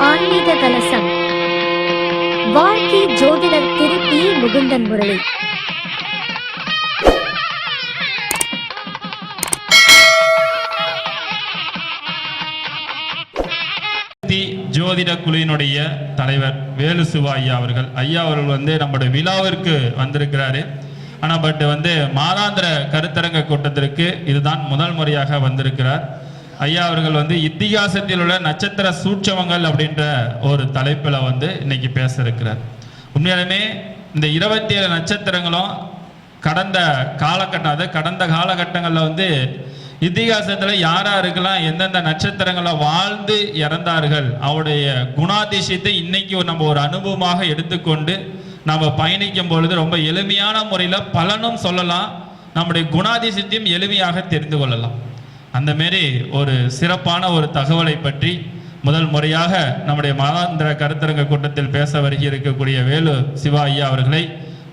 ஆன்மீக கலசம். வாழ்க்கை ஜோதிடர் திரு பி. முகுந்தன் முரளி. ஜோதிட குழுவினுடைய தலைவர் வேலு சிவா ஐயா அவர்கள் நம்முடைய விழாவிற்கு வந்திருக்கிறாரு. ஆனால் மாதாந்திர கருத்தரங்க கூட்டத்திற்கு இதுதான் முதல் முறையாக வந்திருக்கிறார். ஐயா அவர்கள் இத்திகாசத்தில் உள்ள நட்சத்திர சூட்சமங்கள் அப்படின்ற ஒரு தலைப்பில் இன்னைக்கு பேச இருக்கிறார். உண்மையாலுமே இந்த 27 நட்சத்திரங்களும் கடந்த காலகட்டங்களில் இத்திகாசத்தில் யாராருக்கெல்லாம் எந்தெந்த நட்சத்திரங்களை வாழ்ந்து இறந்தார்கள், அவருடைய குணாதிசயத்தை இன்னைக்கு நம்ம ஒரு அனுபவமாக எடுத்துக்கொண்டு நம்ம பயணிக்கும் பொழுது ரொம்ப எளிமையான முறையில் பலனும் சொல்லலாம், நம்முடைய குணாதிசயத்தையும் எளிமையாக தெரிந்து கொள்ளலாம். அந்த மாரி ஒரு சிறப்பான ஒரு தகவலை பற்றி முதல் முறையாக நம்முடைய மாதாந்திர கருத்தரங்க கூட்டத்தில் பேச இருக்கக்கூடிய வேலு சிவா ஐயா அவர்களை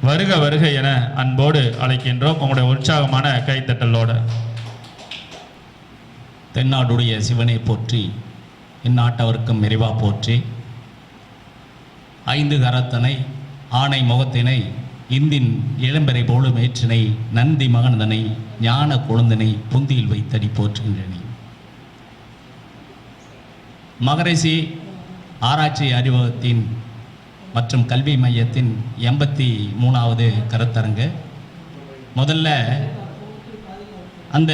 வருக வருக என அன்போடு அழைக்கின்றோம். உங்களுடைய உற்சாகமான கைத்தட்டலோட. தென்னாடுடைய சிவனை போற்றி, இந்நாட்டவர்க்கும் மெரிவா போற்றி, 5 கரத்தனை ஆணை முகத்தினை இந்தின் இளம்பெறை போலும் ஏற்றினை நந்தி மகனதனை ஞான கொழுந்தனை புந்தியில் வைத்தடி போற்றுகின்றனை. மகரிஷி ஆராய்ச்சி அறிவகத்தின் மற்றும் கல்வி மையத்தின் 83வது கருத்தரங்கு. முதல்ல அந்த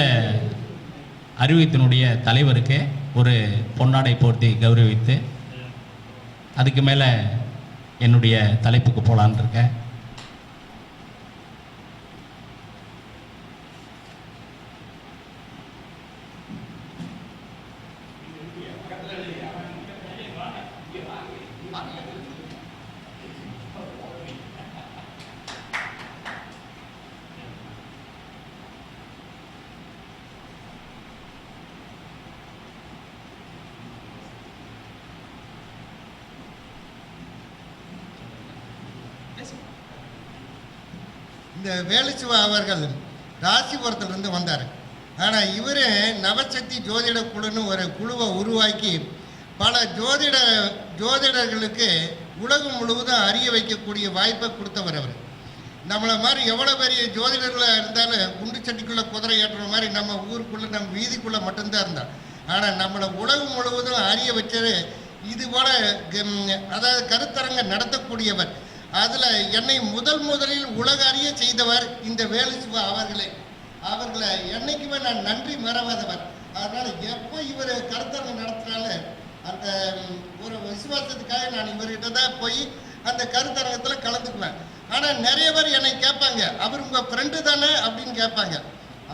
அறிவகத்தினுடைய தலைவருக்கு ஒரு பொன்னாடை போர்த்தி கௌரவித்து அதுக்கு மேலே என்னுடைய தலைப்புக்கு போகலான் இருக்கேன். இந்த வேலுசிவா அவர்கள் ராசிபுரத்திலிருந்து வந்தார். ஆனால் இவர் நவசக்தி ஜோதிட குழுன்னு ஒரு குழுவை உருவாக்கி பல ஜோதிடர்களுக்கு உலகம் முழுவதும் அறிய வைக்கக்கூடிய வாய்ப்பை கொடுத்தவர். அவர் நம்மளை மாதிரி எவ்வளோ பெரிய ஜோதிடர்களாக இருந்தாலும் குண்டு சட்டிக்குள்ளே குதிரை ஏற்றுற மாதிரி நம்ம ஊருக்குள்ளே நம்ம வீதிக்குள்ளே மட்டும்தான் இருந்தார். ஆனால் நம்மளை உலகம் முழுவதும் அறிய வச்சது இது போல, அதாவது கருத்தரங்க நடத்தக்கூடியவர். அதில் என்னை முதலில் உலக அறிய செய்தவர் இந்த வேலுசிவா அவர்களை என்னைக்குமே நான் நன்றி மறவாதவர். அதனால் எப்போ இவர் கருத்தரங்கு நடத்தினாலும் அந்த ஒரு விசுவாசத்துக்காக நான் இவர்கிட்ட தான் போய் அந்த கருத்தரங்கத்தில் கலந்துக்குவேன். ஆனால் நிறைய பேர் என்னை கேட்பாங்க, அவர் உங்கள் ஃப்ரெண்டு தானே அப்படின்னு கேட்பாங்க.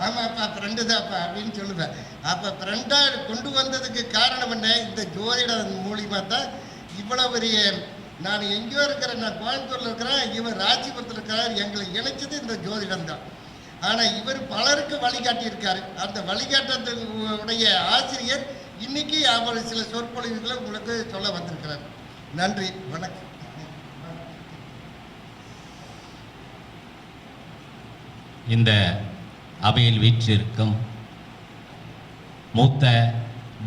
ஆமாப்பா ஃப்ரெண்டு தான்ப்பா அப்படின்னு சொல்லுவேன். அப்போ ஃப்ரெண்டாக கொண்டு வந்ததுக்கு காரணம் என்ன, இந்த ஜோதிட மூலியமாக தான் இவ்வளோ பெரிய, நான் எங்கேயோ இருக்கிறேன், நான் கோயம்புத்தூரில் இருக்கிறேன், இவர் ராஜிபுரத்தில் இருக்கிறார், எங்களை இணைச்சது இந்த ஜோதிடம் தான். ஆனால் இவர் பலருக்கு வழிகாட்டியிருக்காரு. அந்த வழிகாட்டுடைய ஆசிரியர் இன்னைக்கு அவர் சில சொற்பொழிவுகளை உங்களுக்கு சொல்ல வந்திருக்கிறார். நன்றி, வணக்கம். இந்த அவையில் வீற்றிருக்கும் மூத்த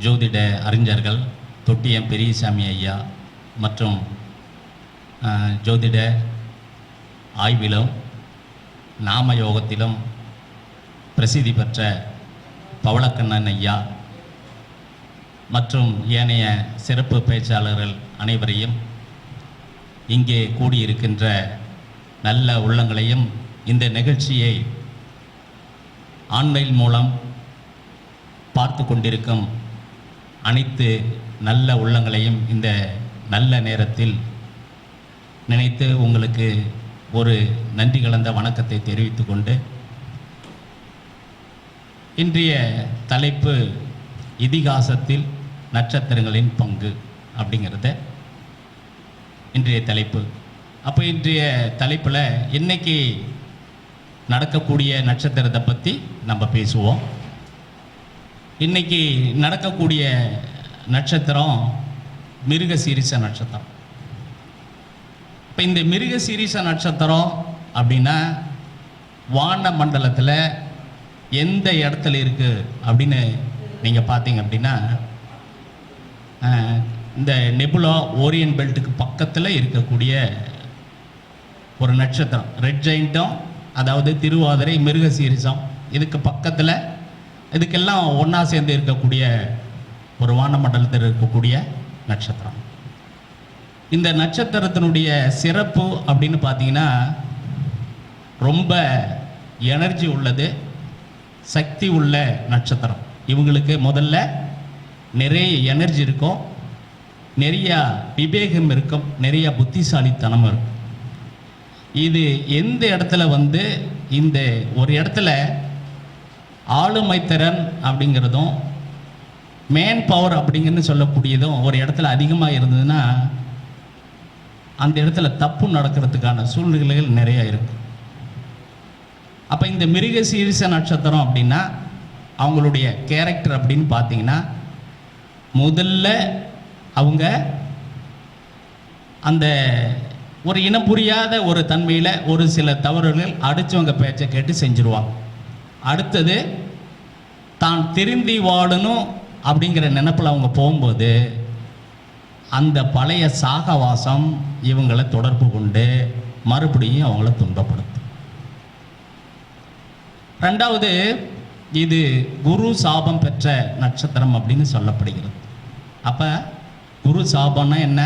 ஜோதிட அறிஞர்கள் தொட்டியம் பெரியசாமி ஐயா மற்றும் ஜோதிட ஆய்விலும் நாம யோகத்திலும் பிரசித்தி பெற்ற பவளக்கண்ணன் ஐயா மற்றும் ஏனைய சிறப்பு பேச்சாளர்கள் அனைவரையும், இங்கே கூடியிருக்கின்ற நல்ல உள்ளங்களையும், இந்த நிகழ்ச்சியை ஆன்லைன் மூலம் பார்த்து கொண்டிருக்கும் அனைத்து நல்ல உள்ளங்களையும் இந்த நல்ல நேரத்தில் நினைத்து உங்களுக்கு ஒரு நன்றி கலந்த வணக்கத்தை தெரிவித்து கொண்டு, இன்றைய தலைப்பு இதிகாசத்தில் நட்சத்திரங்களின் பங்கு அப்படிங்கிறத இன்றைய தலைப்பு. அப்போ இன்றைய தலைப்பில் இன்னைக்கு நடக்கக்கூடிய நட்சத்திரத்தை பற்றி நம்ம பேசுவோம். இன்னைக்கு நடக்கக்கூடிய நட்சத்திரம் மிருகசீரிஷ நட்சத்திரம். இப்போ இந்த மிருகசீரிஷ நட்சத்திரம் அப்படின்னா வான மண்டலத்தில் எந்த இடத்துல இருக்குது அப்படின்னு நீங்கள் பார்த்தீங்க அப்படின்னா இந்த நெபுலா ஓரியன் பெல்ட்டுக்கு பக்கத்தில் இருக்கக்கூடிய ஒரு நட்சத்திரம், ரெட் ஜெயிண்ட்டும் அதாவது திருவாதிரை மிருகசீரிசம் இதுக்கு பக்கத்தில், இதுக்கெல்லாம் ஒன்றா சேர்ந்து இருக்கக்கூடிய ஒரு வானமண்டலத்தில் இருக்கக்கூடிய நட்சத்திரம். இந்த நட்சத்திரத்தினுடைய சிறப்பு அப்படின்னு பார்த்தீங்கன்னா ரொம்ப எனர்ஜி உள்ளது, சக்தி உள்ள நட்சத்திரம். இவங்களுக்கு முதல்ல நிறைய எனர்ஜி இருக்கும், நிறைய விவேகம் இருக்கும், நிறைய புத்திசாலித்தனம் இருக்கும். இது எந்த இடத்துல வந்து இந்த ஒரு இடத்துல ஆளுமை திறன் அப்படிங்கிறதும் மேன் பவர் அப்படிங்கிறது சொல்லக்கூடியதும் ஒரு இடத்துல அதிகமாக இருந்ததுன்னா அந்த இடத்துல தப்பு நடக்கிறதுக்கான சூழ்நிலைகள் நிறையா இருக்கும். அப்போ இந்த மிருகசீரிச நட்சத்திரம் அப்படின்னா அவங்களுடைய கேரக்டர் அப்படின்னு பார்த்தீங்கன்னா முதல்ல அவங்க அந்த ஒரு இனம் புரியாத ஒரு தன்மையில் ஒரு சில தவறுகள் அடித்தவங்க பேச்சை கேட்டு செஞ்சுருவாங்க. அடுத்தது தான் திருந்தி வாழணும் அப்படிங்கிற நினைப்பில் அவங்க போகும்போது அந்த பழைய சாகவாசம் இவங்களை தொடர்பு கொண்டு மறுபடியும் அவங்கள துன்பப்படுத்தும். ரெண்டாவது, இது குரு சாபம் பெற்ற நட்சத்திரம் அப்படின்னு சொல்லப்படுகிறது. அப்போ குரு சாபம்னா என்ன?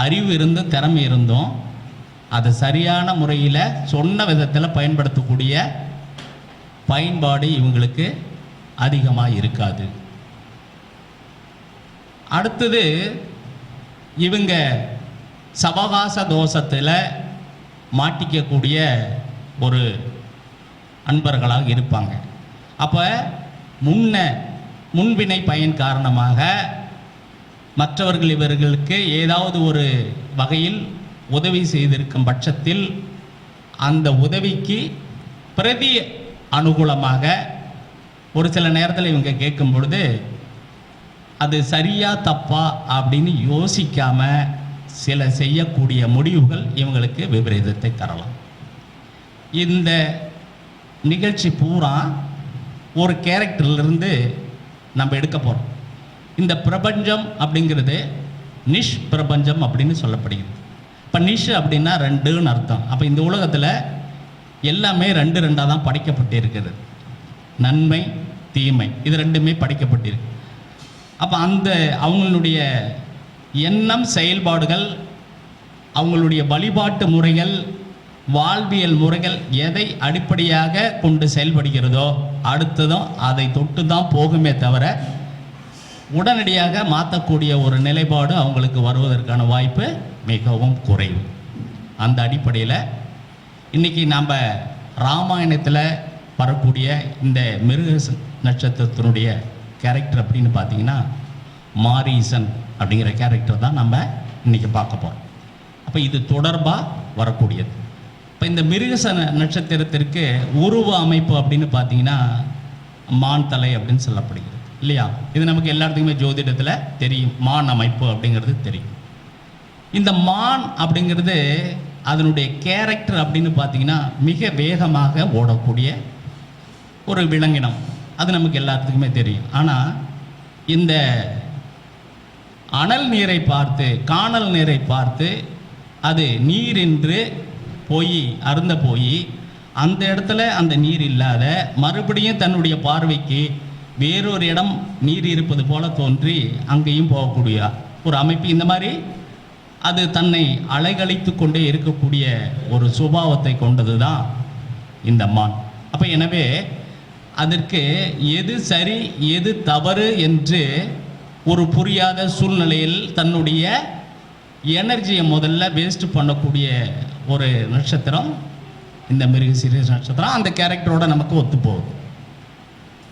அறிவு இருந்தும் திறமை இருந்தும் அதை சரியான முறையில் சொன்ன விதத்தில் பயன்படுத்தக்கூடிய பயன்பாடு இவங்களுக்கு அதிகமாக இருக்காது. அடுத்தது, இவங்க சவகாச தோஷத்தில் மாட்டிக்கக்கூடிய ஒரு அன்பர்களாக இருப்பாங்க. அப்போ முன்வினை பயன் காரணமாக மற்றவர்கள் இவர்களுக்கு ஏதாவது ஒரு வகையில் உதவி செய்திருக்கும் பட்சத்தில் அந்த உதவிக்கு பிரதி அனுகூலமாக ஒரு சில நேரத்தில் இவங்க கேட்கும் பொழுது அது சரியா தப்பா அப்படின்னு யோசிக்காம சில செய்யக்கூடிய முடிவுகள் இவங்களுக்கு விபரீதத்தை தரலாம். இந்த நிகழ்ச்சி பூரா ஒரு கேரக்டர்லேருந்து நம்ம எடுக்க போகிறோம். இந்த பிரபஞ்சம் அப்படிங்கிறது நிஷ் பிரபஞ்சம் அப்படின்னு சொல்லப்படுகிறது. இப்போ நிஷ் அப்படின்னா ரெண்டுன்னு அர்த்தம். அப்போ இந்த உலகத்தில் எல்லாமே ரெண்டு ரெண்டாக தான் படைக்கப்பட்டு இருக்கிறது. நன்மை தீமை இது ரெண்டுமே படைக்கப்பட்டிருக்கு. அப்போ அந்த அவங்களுடைய எண்ணம் செயல்பாடுகள், அவங்களுடைய வழிபாட்டு முறைகள், வாழ்வியல் முறைகள் எதை அடிப்படையாக கொண்டு செயல்படுகிறதோ அடுத்ததும் அதை தொட்டு தான் போகுமே தவிர உடனடியாக மாற்றக்கூடிய ஒரு நிலைப்பாடு அவங்களுக்கு வருவதற்கான வாய்ப்பு மிகவும் குறைவு. அந்த அடிப்படையில் இன்றைக்கி நாம் ராமாயணத்தில் வரக்கூடிய இந்த மிருக நட்சத்திரத்தினுடைய கேரக்டர் அப்படின்னு பார்த்தீங்கன்னா மாரீசன் அப்படிங்கிற கேரக்டர் தான் நம்ம இன்றைக்கி பார்க்க போகிறோம். அப்போ இது தொடர்பாக வரக்கூடியது. இப்போ இந்த மிருக நட்சத்திரத்திற்கு உருவ அமைப்பு அப்படின்னு பார்த்தீங்கன்னா மான் தலை அப்படின்னு சொல்லப்படுகிறது இல்லையா? இது நமக்கு எல்லாத்துக்குமே ஜோதிடத்தில் தெரியும். மான் அமைப்பு அப்படிங்கிறது தெரியும். இந்த மான் அப்படிங்கிறது அதனுடைய கேரக்டர் அப்படின்னு பார்த்தீங்கன்னா மிக வேகமாக ஓடக்கூடிய ஒரு விலங்கினம். அது நமக்கு எல்லாத்துக்குமே தெரியும். ஆனால் இந்த அனல் நீரை பார்த்து காணல் நீரை பார்த்து அது நீர் என்று போய் அருந்த போய் அந்த இடத்துல அந்த நீர் இல்லாத மறுபடியும் தன்னுடைய பார்வைக்கு வேறொரு இடம் நீர் இருப்பது போல தோன்றி அங்கேயும் போகக்கூடிய ஒரு அமைப்பு. இந்த மாதிரி அது தன்னை அலைகழித்து கொண்டே இருக்கக்கூடிய ஒரு சுபாவத்தை கொண்டது தான் இந்த மான். அப்போ எனவே அதற்கு எது சரி எது தவறு என்று ஒரு புரியாத சூழ்நிலையில் தன்னுடைய எனர்ஜியை முதல்ல வேஸ்ட் பண்ணக்கூடிய ஒரு நட்சத்திரம் இந்த மிருகசீரிஷ நட்சத்திரம். அந்த கேரக்டரோட நமக்கு ஒத்து போகுது.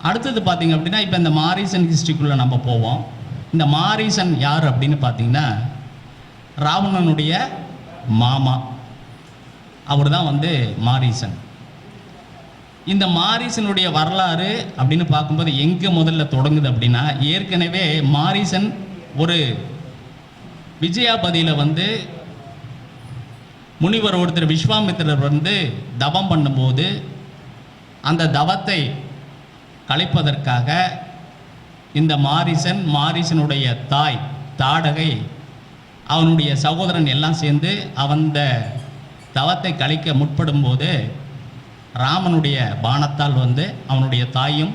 அடுத்தது பார்த்திங்க அப்படின்னா இப்போ இந்த மாரீசன் ஹிஸ்ட்ரிக்குள்ளே நம்ம போவோம். இந்த மாரீசன் யார் அப்படின்னு பார்த்தீங்கன்னா ராவணனுடைய மாமா. அவர் தான் வந்து மாரீசன். இந்த மாரீசனுடைய வரலாறு அப்படின்னு பார்க்கும்போது எங்கே முதல்ல தொடங்குது அப்படின்னா, ஏற்கனவே மாரீசன் ஒரு விஜயாபதியில் வந்து முனிவர் ஒருத்தர் விஸ்வாமித்திரர் வந்து தவம் பண்ணும்போது அந்த தவத்தை கலைப்பதற்காக இந்த மாரீசனுடைய தாய் தாடகை, அவனுடைய சகோதரன் எல்லாம் சேர்ந்து அவந்த தவத்தை கழிக்க முற்படும்போது ராமனுடைய பாணத்தால் வந்து அவனுடைய தாயும்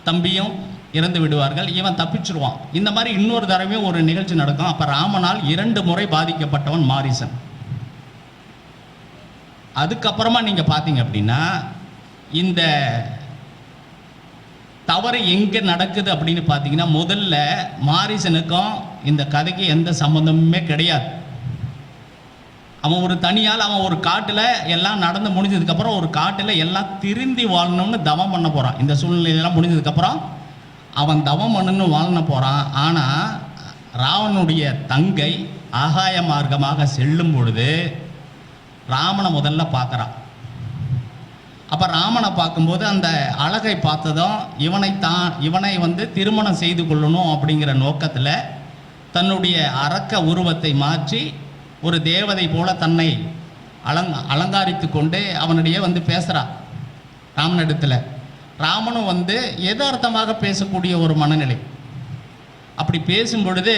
தம்பியும் இறந்து விடுவார்கள். இவன் தப்பிச்சிருவான். இந்த மாதிரி இன்னொரு தடவையும் ஒரு நிகழ்ச்சி நடக்கும். அப்போ ராமனால் 2 முறை பாதிக்கப்பட்டவன் மாரீசன். அதுக்கப்புறமா நீங்கள் பார்த்தீங்க அப்படின்னா இந்த தவறு எங்கே நடக்குது அப்படின்னு பார்த்தீங்கன்னா, முதல்ல மாரீசனுக்கும் இந்த கதைக்கு எந்த சம்மந்தமுமே கிடையாது. அவன் ஒரு தனியால் அவன் ஒரு காட்டில் எல்லாம் நடந்து முடிஞ்சதுக்கப்புறம் ஒரு காட்டில் எல்லாம் திருந்தி வாழணும்னு தவம் பண்ண போகிறான். இந்த சூழ்நிலையெல்லாம் முடிஞ்சதுக்கப்புறம் அவன் தவம் பண்ணணும்னு வாழ போகிறான். ஆனால் ராவனுடைய தங்கை ஆகாய மார்க்கமாக செல்லும் பொழுது ராமனை முதல்ல பார்க்குறான். அப்போ ராமனை பார்க்கும்போது அந்த அழகை பார்த்ததும் இவனை வந்து திருமணம் செய்து கொள்ளணும் அப்படிங்கிற நோக்கத்தில் தன்னுடைய அரக்க உருவத்தை மாற்றி ஒரு தேவதை போல தன்னை அலங்காரித்து கொண்டு அவனுடைய வந்து பேசுகிறான் ராமனிடத்தில். ராமனும் வந்து யதார்த்தமாக பேசக்கூடிய ஒரு மனநிலை. அப்படி பேசும் பொழுது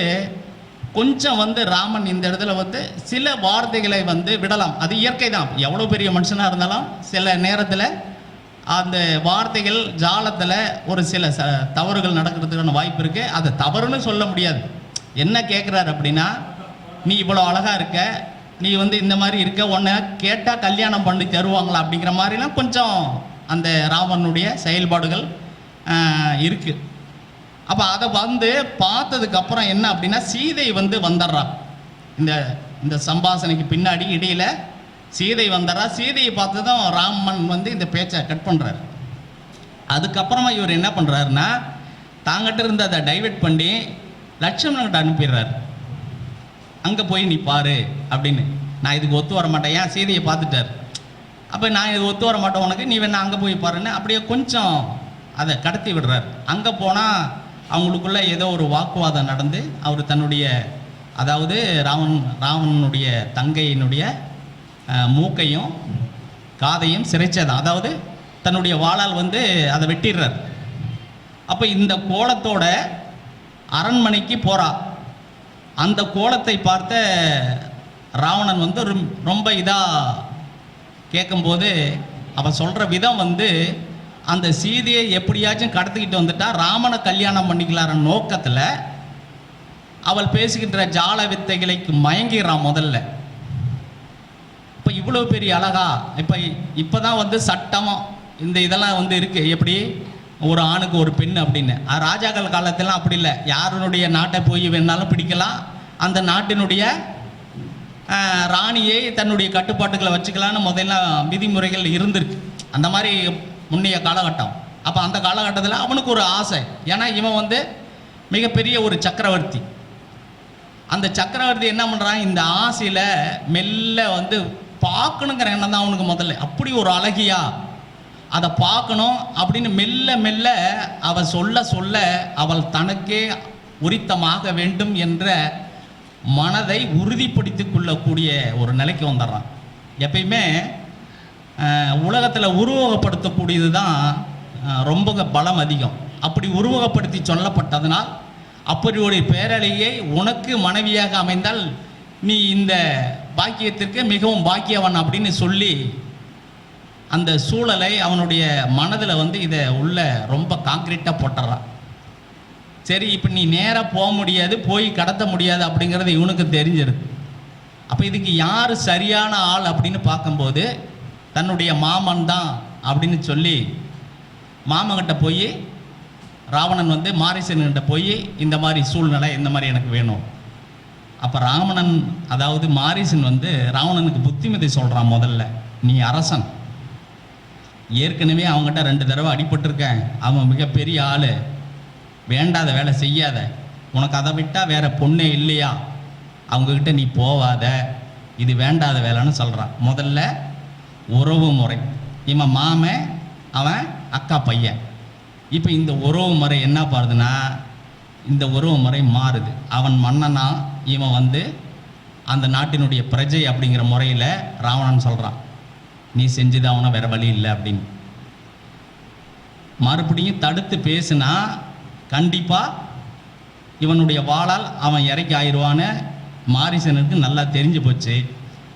கொஞ்சம் வந்து ராமன் இந்த இடத்துல வந்து சில வார்த்தைகளை வந்து விடலாம். அது இயற்கை தான். எவ்வளோ பெரிய மனுஷனாக இருந்தாலும் சில நேரத்தில் அந்த வார்த்தைகள் ஜாலத்தில் ஒரு சில தவறுகள் நடக்கிறதுக்கான வாய்ப்பு இருக்குது. அதை தவறுன்னு சொல்ல முடியாது. என்ன கேட்குறாரு அப்படின்னா, நீ இவ்வளோ அழகாக இருக்க, நீ வந்து இந்த மாதிரி இருக்க, உன்னை கேட்டால் கல்யாணம் பண்ணி தருவாங்களா அப்படிங்கிற மாதிரிலாம் கொஞ்சம் அந்த ராவனுடைய செயல்பாடுகள் இருக்குது. அப்போ அதை வந்து பார்த்ததுக்கப்புறம் என்ன அப்படின்னா, சீதை வந்து வந்துடுறா. இந்த சம்பாஷணைக்கு பின்னாடி இடையில் சீதை வந்துடுறா. சீதையை பார்த்ததும் ராமன் வந்து இந்த பேச்சை கட் பண்ணுறாரு. அதுக்கப்புறமா இவர் என்ன பண்ணுறாருன்னா, தாங்கிட்ட இருந்து அதை டைவெர்ட் பண்ணி லட்சுமணன்கிட்ட அனுப்பிடுறாரு. அங்கே போய் நீ பாரு அப்படின்னு. நான் இதுக்கு ஒத்து வர மாட்டேன், ஏன் சீதையை பார்த்துட்டார். அப்போ நான் இது ஒத்து வர மாட்டேன் உனக்கு, நீ வேணா அங்கே போய் பாருன்னு அப்படியே கொஞ்சம் அதை கடத்தி விடுறார். அங்கே போனால் அவங்களுக்குள்ள ஏதோ ஒரு வாக்குவாதம் நடந்து அவர் தன்னுடைய அதாவது ராவணனுடைய தங்கையினுடைய மூக்கையும் காதையும் சிறைச்சதான், அதாவது தன்னுடைய வாளால் வந்து அதை வெட்டிடுறார். அப்போ இந்த கோலத்தோட அரண்மனைக்கு போகிறா. அந்த கோலத்தை பார்த்த ராவணன் வந்து ரொம்ப இதாக கேட்கும்போது அவன் சொல்கிற விதம் வந்து அந்த சீதையை எப்படியாச்சும் கடத்திக்கிட்டு வந்துட்டா ராமனை கல்யாணம் பண்ணிக்கலாற நோக்கத்தில் அவள் பேசுகின்ற ஜால வித்தைகளுக்கு மயங்கிடுறான் முதல்ல. இப்போ இவ்வளோ பெரிய அழகா இப்போ தான் வந்து சட்டம் இந்த இதெல்லாம் வந்து இருக்குது, எப்படி ஒரு ஆணுக்கு ஒரு பெண் அப்படின்னு. ராஜாக்கள் காலத்திலாம் அப்படி இல்லை. யாருடைய நாட்டை போய் வேணாலும் பிடிக்கலாம், அந்த நாட்டினுடைய ராணியை தன்னுடைய கட்டுப்பாட்டுகளை வச்சுக்கலான்னு முதல்ல விதிமுறைகள் இருந்திருக்கு. அந்த மாதிரி முன்னைய காலகட்டம். அப்போ அந்த காலகட்டத்தில் அவனுக்கு ஒரு ஆசை. ஏன்னா இவன் வந்து மிகப்பெரிய ஒரு சக்கரவர்த்தி. அந்த சக்கரவர்த்தி என்ன பண்ணுறான், இந்த ஆசையில் மெல்ல வந்து பார்க்கணுங்கிற எண்ணம் தான் அவனுக்கு முதல்ல. அப்படி ஒரு அழகியா அதை பார்க்கணும் அப்படின்னு மெல்ல மெல்ல அவள் சொல்ல அவள் தனக்கே உரித்தமாக வேண்டும் என்ற மனதை உறுதிப்படுத்தி கொள்ளக்கூடிய ஒரு நிலைக்கு வந்துடுறான். எப்பயுமே உலகத்தில் உருவகப்படுத்தக்கூடியது தான் ரொம்ப பலம் அதிகம். அப்படி உருவகப்படுத்தி சொல்லப்பட்டதனால் அப்படி ஒரு பேரழியை உனக்கு மனைவியாக அமைந்தால் நீ இந்த பாக்கியத்திற்கு மிகவும் பாக்கியவன் அப்படின்னு சொல்லி அந்த சூழலை அவனுடைய மனதில் வந்து இதை உள்ள ரொம்ப கான்க்ரீட்டாக போட்டுறான். சரி, இப்போ நீ நேராக போக முடியாது, போய் கடத்த முடியாது அப்படிங்கிறது இவனுக்கு தெரிஞ்சிருது. அப்போ இதுக்கு யார் சரியான ஆள் அப்படின்னு பார்க்கும்போது தன்னுடைய மாமன் தான் அப்படின்னு சொல்லி மாமன்கிட்ட போய் ராவணன் வந்து மாரீசன்கிட்ட போய் இந்த மாதிரி சூழ்நிலை, இந்த மாதிரி எனக்கு வேணும். அப்போ ராவணன் அதாவது மாரீசன் வந்து ராவணனுக்கு புத்திமதி சொல்கிறான். முதல்ல நீ அரசன், ஏற்கனவே அவங்ககிட்ட 2 தடவை அடிபட்டிருக்கேன், அவன் மிகப்பெரிய ஆள், வேண்டாத வேலை செய்யாத, உனக்கு அதை விட்டால் வேற பொண்ணே இல்லையா, அவங்கக்கிட்ட நீ போவாத, இது வேண்டாத வேலைன்னு சொல்கிறான். முதல்ல உறவு முறை, இவன் மாமன் அவன் அக்கா பையன். இப்போ இந்த உறவு முறை என்ன பாருதுன்னா, இந்த உறவு முறை மாறுது. அவன் மன்னனா, இவன் வந்து அந்த நாட்டினுடைய பிரஜை அப்படிங்கிற முறையில் ராவணன் சொல்கிறான், நீ செஞ்சுதான் அவனை வேற வழி இல்லை அப்படின்னு. மறுபடியும் தடுத்து பேசுனா கண்டிப்பாக இவனுடைய வாளால் அவன் இறக்கி ஆயிடுவான்னு மாரிசனுக்கு நல்லா தெரிஞ்சு போச்சு.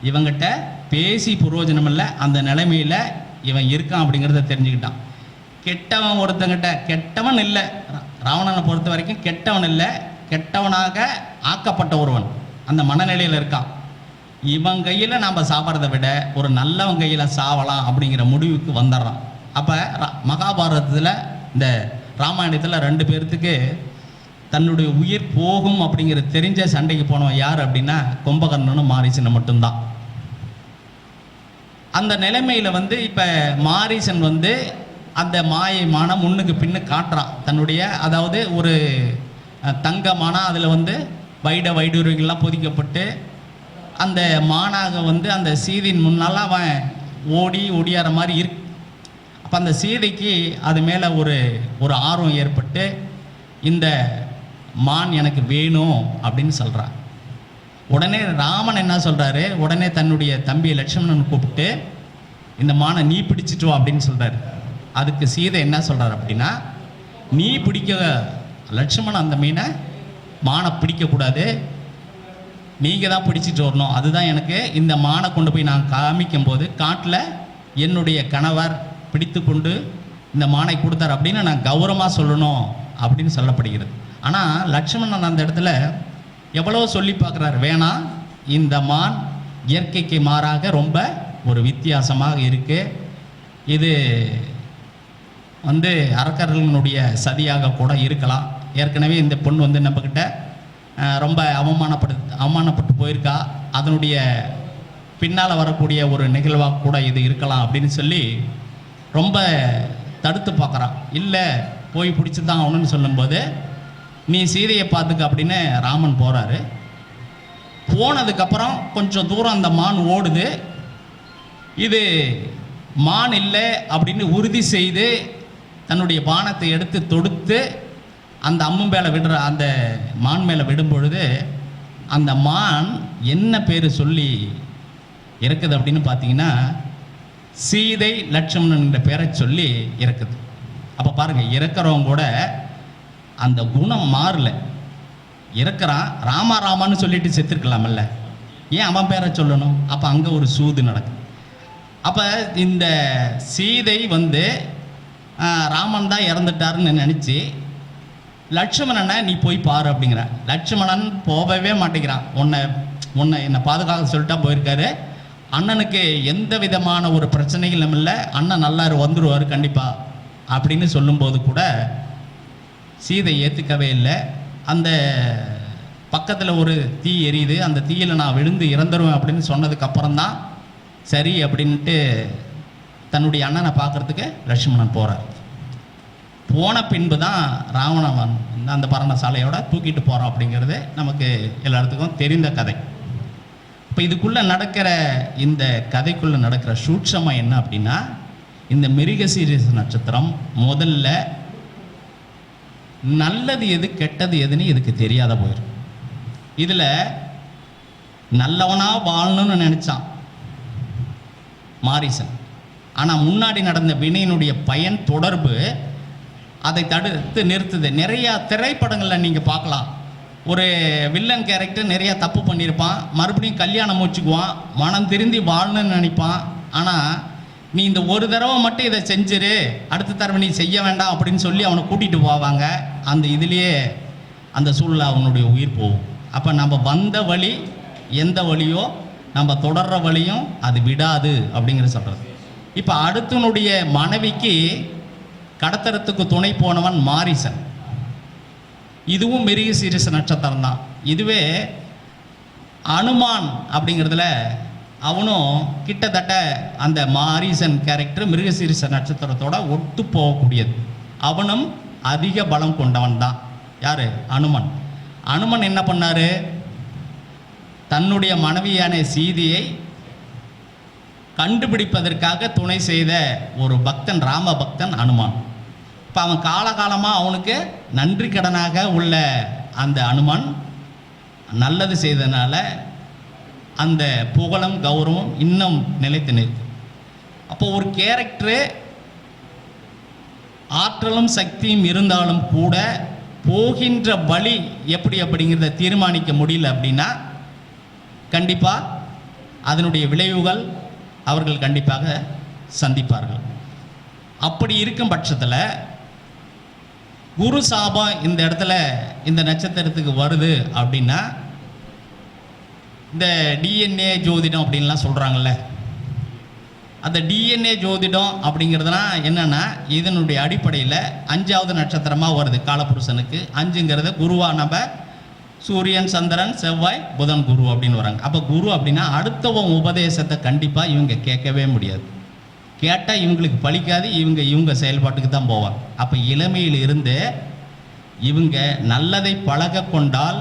இவங்கிட்ட பேசி புரோஜனம் இல்லை, அந்த நிலைமையில் இவன் இருக்கான் அப்படிங்கிறத தெரிஞ்சுக்கிட்டான். கெட்டவன் ஒருத்தங்கிட்ட, கெட்டவன் இல்லை, ராவணனை பொறுத்த வரைக்கும் கெட்டவன் இல்லை, கெட்டவனாக ஆக்கப்பட்ட ஒருவன் அந்த மனநிலையில் இருக்கான். இவன் கையில் நாம் சாப்பிட்றத விட ஒரு நல்லவன் கையில் சாவலாம் அப்படிங்கிற முடிவுக்கு வந்துடுறான். அப்போ மகாபாரதத்தில் இந்த ராமாயணத்தில் 2 பேர்த்துக்கு தன்னுடைய உயிர் போகும் அப்படிங்கிற தெரிஞ்ச சண்டைக்கு போனவன் யார் அப்படின்னா கும்பகர்ணனும் மாரீசனும் மட்டும்தான். அந்த நிலைமையில் இப்போ மாரீசன் அந்த மாயமான முன்னுக்கு பின்னு காட்டுறான் தன்னுடைய, அதாவது ஒரு தங்கமான அதில் வைடூரியங்கள்லாம் பொதிக்கப்பட்டு அந்த மானாக அந்த சீதையின் முன்னால் அவன் ஒடியார மாதிரி இருக்கு. அப்போ அந்த சீதைக்கு அது மேலே ஒரு ஆர்வம் ஏற்பட்டு இந்த மான் எனக்கு வேணும் அப்படின்னு சொல்கிறான். உடனே ராமன் என்ன சொல்கிறாரு, உடனே தன்னுடைய தம்பி லட்சுமணன் கூப்பிட்டு இந்த மானை நீ பிடிச்சிட்டு வா அப்படின்னு சொல்கிறாரு. அதுக்கு சீதை என்ன சொல்கிறார் அப்படின்னா, நீ பிடிக்க லட்சுமணன் அந்த மானை பிடிக்கக்கூடாது, நீங்கள் தான் பிடிச்சிட்டு வரணும். அதுதான் எனக்கு இந்த மானை கொண்டு போய் நான் காமிக்கும் போது காட்டில் என்னுடைய கணவர் பிடித்து கொண்டு இந்த மானை கொடுத்தார் அப்படின்னு நான் கௌரவமாக சொல்லணும் அப்படின்னு சொல்லப்படுகிறது. ஆனால் லட்சுமணன் அந்த இடத்துல எவ்வளோ சொல்லி பார்க்குறாரு, வேணாம், இந்த மான் இயற்கைக்கு மாறாக ரொம்ப ஒரு வித்தியாசமாக இருக்குது, இது அரக்கர்களுடைய சதியாக கூட இருக்கலாம். ஏற்கனவே இந்த பொண்ணு நம்மக்கிட்ட ரொம்ப அவமானப்பட்டு போயிருக்கா, அதனுடைய பின்னால் வரக்கூடிய ஒரு நிகழ்வாக கூட இது இருக்கலாம் அப்படின்னு சொல்லி ரொம்ப தடுத்து பார்க்குறான். இல்லை, போய் பிடிச்சி தான் ஆகணும்னு சொல்லும்போது நீ சீதையை பார்த்துக்க அப்படின்னு ராமன் போகிறாரு. போனதுக்கப்புறம் கொஞ்சம் தூரம் அந்த மான் ஓடுது. இது மான் இல்லை அப்படின்னு உறுதி செய்து தன்னுடைய பானத்தை எடுத்து தொடுத்து அந்த அம்மு மேலே விடுற, அந்த மான் மேலே விடும் பொழுது அந்த மான் என்ன பேர் சொல்லி இறக்குது அப்படின்னு பார்த்தீங்கன்னா சீதை லட்சுமணன்ற பேரை சொல்லி இறக்குது. அப்போ பாருங்கள், இறக்குறவங்க கூட அந்த குணம் மாறல. இறக்குறான், ராமான்னு சொல்லிட்டு செத்துருக்கலாமல்ல, ஏன் அவன் பேரை சொல்லணும்? அப்போ அங்கே ஒரு சூது நடக்குது. அப்போ இந்த சீதை ராமன் தான் இறந்துட்டாருன்னு நினச்சி லட்சுமணனை நீ போய் பாரு அப்படிங்கிற. லட்சுமணன் போகவே மாட்டேங்கிறான். உன்னை என்னை பாதுகாக்க சொல்லிட்டா போயிருக்காரு. அண்ணனுக்கு எந்த விதமான ஒரு பிரச்சனைகளும் இல்லை, அண்ணன் நல்லா வந்துடுவார் கண்டிப்பாக அப்படின்னு சொல்லும்போது கூட சீதை ஏற்றுக்கவே இல்லை. அந்த பக்கத்தில் ஒரு தீ எரியுது, அந்த தீயில் நான் விழுந்து இறந்துருவேன் அப்படின்னு சொன்னதுக்கப்புறம்தான் சரி அப்படின்ட்டு தன்னுடைய அண்ணனை பார்க்குறதுக்கு லட்சுமணன் போகிறார். போன பின்பு தான் ராவணன் அந்த பரணசாலையோட தூக்கிட்டு போகிறான் அப்படிங்கிறது நமக்கு எல்லாத்துக்கும் தெரிந்த கதை. இப்போ இதுக்குள்ளே நடக்கிற இந்த கதைக்குள்ளே நடக்கிற சூட்சமாக என்ன அப்படின்னா, இந்த மிருகசீரிஷ நட்சத்திரம் முதல்ல நல்லது எது கெட்டது எதுன்னு இதுக்கு தெரியாத போயிடும். இதில் நல்லவனாக வாழணும்னு நினச்சான் மாரீசன். ஆனால் முன்னாடி நடந்த வினையினுடைய பயன் தொடர்பு அதை தடுத்து நிறுத்துது. நிறையா திரைப்படங்களில் நீங்கள் பார்க்கலாம், ஒரு வில்லன் கேரக்டர் நிறையா தப்பு பண்ணியிருப்பான், மறுபடியும் கல்யாணம் முடிச்சுக்குவான், மனம் திருந்தி வாழணும்னு நினைப்பான். ஆனால் நீ இந்த ஒரு தடவை மட்டும் இதை செஞ்சிரு, அடுத்த தடவை நீ செய்ய வேண்டாம் அப்படின்னு சொல்லி அவனை கூட்டிகிட்டு போவாங்க. அந்த இதுலேயே அந்த சூழலை அவனுடைய உயிர் போகும். அப்போ நம்ம வந்த வழி எந்த வழியோ நம்ம தொடர்ற வழியும் அது விடாது அப்படிங்கிற சொல்கிறது. இப்போ அடுத்தனுடைய மனைவிக்கு கடத்தறத்துக்கு துணை போனவன் மாரீசன். இதுவும் மிருகசீரிஷ நட்சத்திரம் தான். இதுவே அனுமான் அப்படிங்கிறதுல அவனும் கிட்டத்தட்ட அந்த மாரீசன் கேரக்டர் மிருகசீரிஷ நட்சத்திரத்தோட ஒத்து போகக்கூடியது. அவனும் அதிக பலம் கொண்டவன் தான். யார்? அனுமன். அனுமன் என்ன பண்ணார்? தன்னுடைய மனைவியான சீதையை கண்டுபிடிப்பதற்காக துணை செய்த ஒரு பக்தன், ராம பக்தன் அனுமான். இப்போ அவன் காலகாலமாக அவனுக்கு நன்றி கடனாக உள்ள அந்த அனுமான் நல்லது செய்ததுனால அந்த புகழும் கௌரவம் இன்னும் நிலைத்து நிற்கு. அப்போ ஒரு கேரக்டரு ஆற்றலும் சக்தியும் இருந்தாலும் கூட போகின்ற வழி எப்படி அப்படிங்கிறத தீர்மானிக்க முடியல அப்படின்னா கண்டிப்பாக அதனுடைய விளைவுகள் அவர்கள் கண்டிப்பாக சந்திப்பார்கள். அப்படி இருக்கும் பட்சத்தில் குரு சாபம் இந்த இடத்துல இந்த நட்சத்திரத்துக்கு வருது அப்படின்னா இந்த டிஎன்ஏ ஜோதிடம் அப்படின்லாம் சொல்கிறாங்கல்ல, அந்த டிஎன்ஏ ஜோதிடம் அப்படிங்கிறதுனா என்னென்னா இதனுடைய அடிப்படையில் 5வது நட்சத்திரமாக வருது காலபுருஷனுக்கு. 5ங்கிறத குருவாக நம்ம சூரியன், சந்திரன், செவ்வாய், புதன், குரு அப்படின்னு வராங்க. அப்போ குரு அப்படின்னா அடுத்தவன் உபதேசத்தை கண்டிப்பாக இவங்க கேட்கவே முடியாது. கேட்டால் இவங்களுக்கு பலிக்காது, இவங்க செயல்பாட்டுக்கு தான் போவாங்க. அப்போ இளமையில் இருந்து இவங்க நல்லதை பழக கொண்டால்,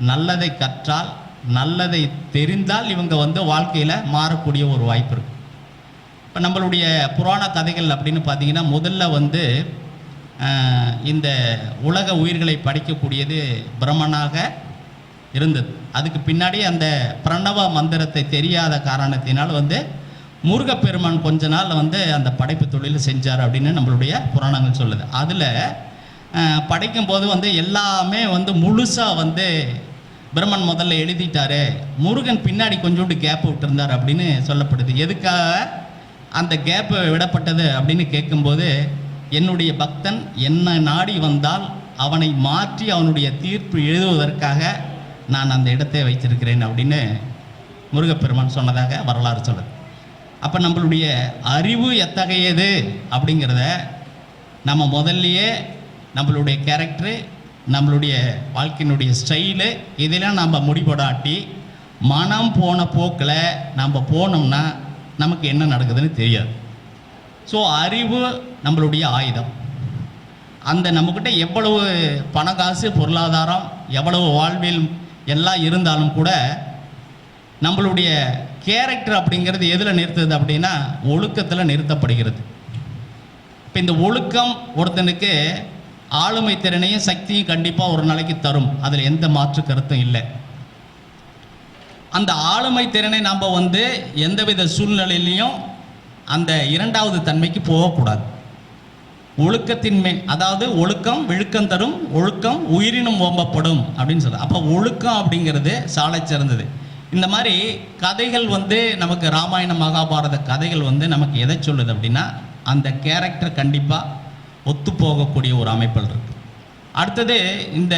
நல்லதை கற்றால், நல்லதை தெரிந்தால் இவங்க வாழ்க்கையில் மாறக்கூடிய ஒரு வாய்ப்பு இருக்குது. இப்போ நம்மளுடைய புராண கதைகள் அப்படின்னு பார்த்தீங்கன்னா முதல்ல இந்த உலக உயிர்களை படிக்கக்கூடியது பிரம்மனாக இருந்தது. அதுக்கு பின்னாடி அந்த பிரணவ மந்திரத்தை தெரியாத காரணத்தினால் முருகப்பெருமான் கொஞ்ச நாள் அந்த படைப்பு தொழில் செஞ்சார் அப்படின்னு நம்மளுடைய புராணங்கள் சொல்லுது. அதில் படைக்கும்போது எல்லாமே முழுசாக பிரம்மன் முதல்ல எழுதிட்டாரு, முருகன் பின்னாடி கொஞ்சோண்டு கேப் விட்டுருந்தார் அப்படின்னு சொல்லப்படுது. எதுக்காக அந்த கேப்பு விடப்பட்டது அப்படின்னு கேட்கும்போது, என்னுடைய பக்தன் என்ன நாடி வந்தால் அவனை மாற்றி அவனுடைய தீர்ப்பு எழுதுவதற்காக நான் அந்த இடத்தை வைத்திருக்கிறேன் அப்படின்னு முருகப்பெருமான் சொன்னதாக வரலாறு சொல்லுது. அப்போ நம்மளுடைய அறிவு எத்தகையது அப்படிங்கிறத நம்ம முதல்லையே நம்மளுடைய கேரக்டரு, நம்மளுடைய வாழ்க்கையினுடைய ஸ்டைலு இதெல்லாம் நம்ம முடிபடாட்டி மனம் போன போக்கில் நம்ம போனோம்னா நமக்கு என்ன நடக்குதுன்னு தெரியாது. ஸோ அறிவு நம்மளுடைய ஆயுதம். அந்த நம்மக்கிட்ட எவ்வளவு பண காசு பொருளாதாரம் எவ்வளவு வாழ்வில் எல்லாம் இருந்தாலும் கூட நம்மளுடைய கேரக்டர் அப்படிங்கிறது எதில் நிறுத்துது அப்படின்னா ஒழுக்கத்தில் நிறுத்தப்படுகிறது. இப்போ இந்த ஒழுக்கம் ஒருத்தனுக்கு ஆளுமை திறனையும் சக்தியும் கண்டிப்பாக ஒரு நாளைக்கு தரும், அதில் எந்த மாற்று கருத்தும் இல்லை. அந்த ஆளுமை திறனை நாம் எந்தவித சூழ்நிலையிலையும் அந்த 2வது தன்மைக்கு போகக்கூடாது. ஒழுக்கத்தின்மை, அதாவது ஒழுக்கம் விழுக்கம் தரும், ஒழுக்கம் உயிரினும் ஓம்பப்படும் அப்படின்னு சொல்லுது. அப்போ ஒழுக்கம் அப்படிங்கிறது சாலை சிறந்தது. இந்த மாதிரி கதைகள் நமக்கு ராமாயண மகாபாரத கதைகள் நமக்கு எதை சொல்லுது அப்படின்னா அந்த கேரக்டர் கண்டிப்பாக ஒத்து போகக்கூடிய ஒரு அமைப்பில் இருக்குது. அடுத்தது இந்த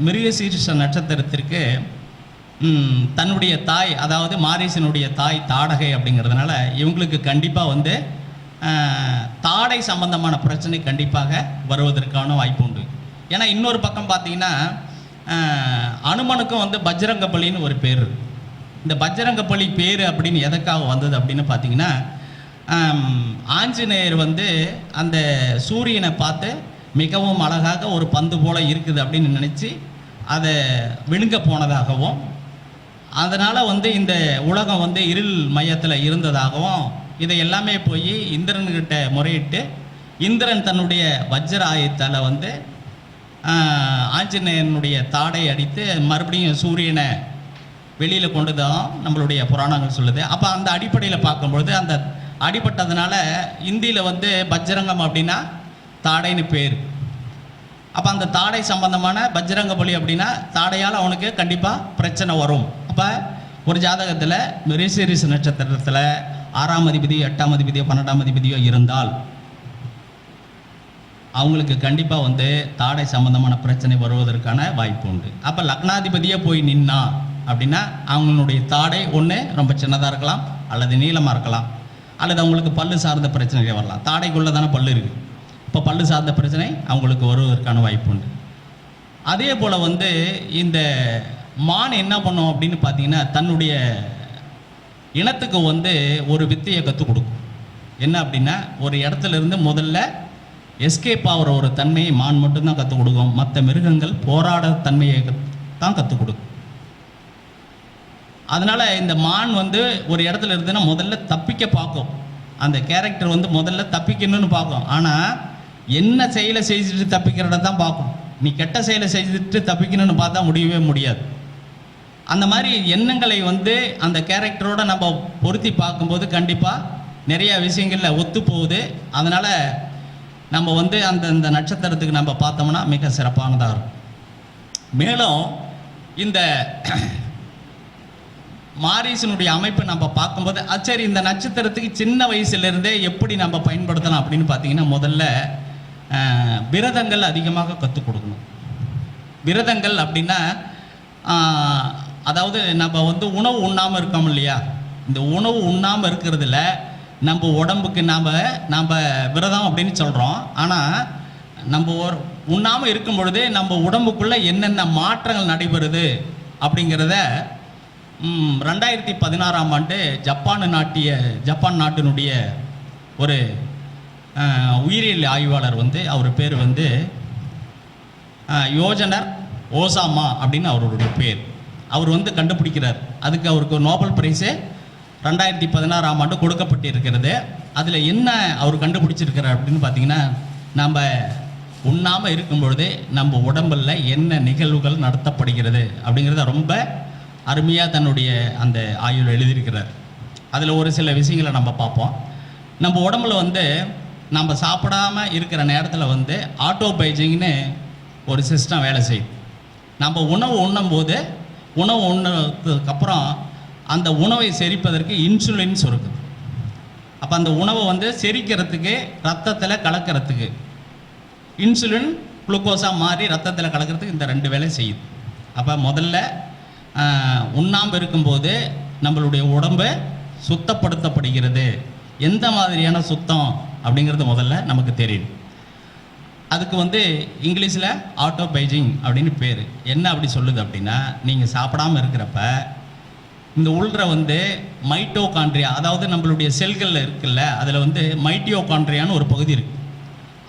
மிருகசீரிஷ நட்சத்திரத்திற்கு தன்னுடைய தாய், அதாவது மாரீசனுடைய தாய் தாடகை அப்படிங்கிறதுனால இவங்களுக்கு கண்டிப்பாக தாடை சம்பந்தமான பிரச்சனை கண்டிப்பாக வருவதற்கான வாய்ப்பு உண்டு. ஏன்னா இன்னொரு பக்கம் பார்த்தீங்கன்னா அனுமனுக்கும் பஜ்ரங்கபலின்னு ஒரு பேர். இந்த பஜ்ரங்கபலி பேர் அப்படின்னு எதற்காக வந்தது அப்படின்னு பார்த்தீங்கன்னா ஆஞ்சநேயர் அந்த சூரியனை பார்த்து மிகவும் அழகாக ஒரு பந்து போல் இருக்குது அப்படின்னு நினச்சி அதை விழுங்க போனதாகவும், அதனால் இந்த உலகம் இருள் மையத்தில் இருந்ததாகவும், இதை எல்லாமே போய் இந்திரன்கிட்ட முறையிட்டு இந்திரன் தன்னுடைய வஜ்ர ஆயுத்தால் ஆஞ்சநேயனுடைய தாடை அடித்து மறுபடியும் சூரியனை வெளியில் கொண்டு தான் நம்மளுடைய புராணங்கள் சொல்லுது. அப்போ அந்த அடிப்படையில் பார்க்கும்பொழுது அந்த அடிபட்டதுனால இந்தியில் பஜ்ரங்கம் அப்படின்னா தாடைன்னு பேர். அப்போ அந்த தாடை சம்பந்தமான பஜ்ரங்கபலி அப்படின்னா தாடையால் அவனுக்கு கண்டிப்பாக பிரச்சனை வரும். அப்போ ஒரு ஜாதகத்தில் மிருகசீரிஷ நட்சத்திரத்தில் 6ஆம் அதிபதி 8ஆம் அதிபதியோ 12ஆம் அதிபதியோ இருந்தால் அவங்களுக்கு கண்டிப்பாக தாடை சம்பந்தமான பிரச்சனை வருவதற்கான வாய்ப்பு உண்டு. அப்போ லக்னாதிபதியே போய் நின்னா அப்படின்னா அவங்களுடைய தாடை ஒன்று ரொம்ப சின்னதாக இருக்கலாம், அல்லது நீளமாக இருக்கலாம், அல்லது அவங்களுக்கு பல்லு சார்ந்த பிரச்சனைகள் வரலாம். தாடைக்குள்ளே தானே பல்லு இருக்குது. இப்போ பல்லு சார்ந்த பிரச்சனை அவங்களுக்கு வருவதற்கான வாய்ப்பு உண்டு. அதே போல் இந்த மான் என்ன பண்ணும் அப்படின்னு பார்த்தீங்கன்னா தன்னுடைய இனத்துக்கு ஒரு வித்தையை கற்றுக் கொடுக்கும். என்ன அப்படின்னா ஒரு இடத்துல இருந்து முதல்ல எஸ்கேப் ஆகிற ஒரு தன்மையை மான் மட்டும்தான் கற்றுக் கொடுக்கும். மற்ற மிருகங்கள் போராட தன்மையை தான் கற்றுக் கொடுக்கும். அதனால் இந்த மான் ஒரு இடத்துல இருந்துன்னா முதல்ல தப்பிக்க பார்க்கும். அந்த கேரக்டர் முதல்ல தப்பிக்கணும்னு பார்க்கும். ஆனால் என்ன செயலை செஞ்சுட்டு தப்பிக்கிறத தான் பார்க்கும். நீ கெட்ட செயலை செஞ்சுட்டு தப்பிக்கணும்னு பார்த்தா முடியவே முடியாது. அந்த மாதிரி எண்ணங்களை அந்த கேரக்டரோட நம்ம பொருத்தி பார்க்கும்போது கண்டிப்பாக நிறைய விஷயங்களில் ஒத்து போகுது. அதனால் நம்ம வந்து அந்த நட்சத்திரத்துக்கு நம்ம பார்த்தோம்னா மிக சிறப்பானதாக இருக்கும். மேலும் இந்த மாரீசனுடைய அமைப்பு நம்ம பார்க்கும்போது சரி இந்த நட்சத்திரத்துக்கு சின்ன வயசுலேருந்தே எப்படி நம்ம பயன்படுத்தலாம் அப்படின்னு பார்த்தீங்கன்னா, முதல்ல விரதங்கள் அதிகமாக கற்றுக் கொடுக்கணும். விரதங்கள் அப்படின்னா அதாவது நம்ம வந்து உணவு உண்ணாமல் இருக்கோம் இல்லையா, இந்த உணவு உண்ணாமல் இருக்கிறதுல நம்ம உடம்புக்கு நாம் விரதம் அப்படின்னு சொல்கிறோம். ஆனால் நம்ம உண்ணாமல் இருக்கும் பொழுது நம்ம உடம்புக்குள்ளே என்னென்ன மாற்றங்கள் நடைபெறுது அப்படிங்கிறத 2016ஆம் ஆண்டு ஜப்பான் நாட்டினுடைய ஒரு உயிரியல் ஆய்வாளர் வந்து அவர் பேர் வந்து யோஜனர் ஓசாமா அப்படின்னு அவருடைய பேர். அவர் வந்து கண்டுபிடிக்கிறார். அதுக்கு அவருக்கு நோபல் பிரைஸு 2016ஆம் ஆண்டு கொடுக்கப்பட்டிருக்கிறது. அதில் என்ன அவர் கண்டுபிடிச்சிருக்கிறார் அப்படின்னு பார்த்தீங்கன்னா, நம்ம உண்ணாமல் இருக்கும் பொழுதே நம்ம உடம்பில் என்ன நிகழ்வுகள் நடத்தப்படுகிறது அப்படிங்கிறத ரொம்ப அருமையாக தன்னுடைய அந்த ஆய்வில் எழுதியிருக்கிறார். அதில் ஒரு சில விஷயங்களை நம்ம பார்ப்போம். நம்ம உடம்புல வந்து நம்ம சாப்பிடாமல் இருக்கிற நேரத்தில் வந்து ஆட்டோபைஜிங்னு ஒரு சிஸ்டம் வேலை செய்யுது. நம்ம உணவு உண்ணும்போது உணவு உண்ணதுக்கப்புறம் அந்த உணவை செரிப்பதற்கு இன்சுலின் சுரக்குது. அப்போ அந்த உணவை வந்து செரிக்கிறதுக்கு ரத்தத்தில் கலக்கிறதுக்கு இன்சுலின் குளுக்கோஸாக மாறி ரத்தத்தில் கலக்கிறதுக்கு இந்த 2 வேலை செய்யுது. அப்போ முதல்ல உண்ணாமல் இருக்கும்போது நம்மளுடைய உடம்பு சுத்தப்படுத்தப்படுகிறது. எந்த மாதிரியான சுத்தம் அப்படிங்கிறது முதல்ல நமக்கு தெரியும். அதுக்கு வந்து இங்கிலீஷில் ஆட்டோபைஜிங் அப்படின்னு பேர். என்ன அப்படி சொல்லுது அப்படின்னா, நீங்கள் சாப்பிடாமல் இருக்கிறப்ப இந்த உள்ற வந்து மைட்டோகாண்ட்ரியா, அதாவது நம்மளுடைய செல்கள் இருக்குல்ல, அதில் வந்து மைட்டோகாண்ட்ரியான்னு ஒரு பகுதி இருக்குது.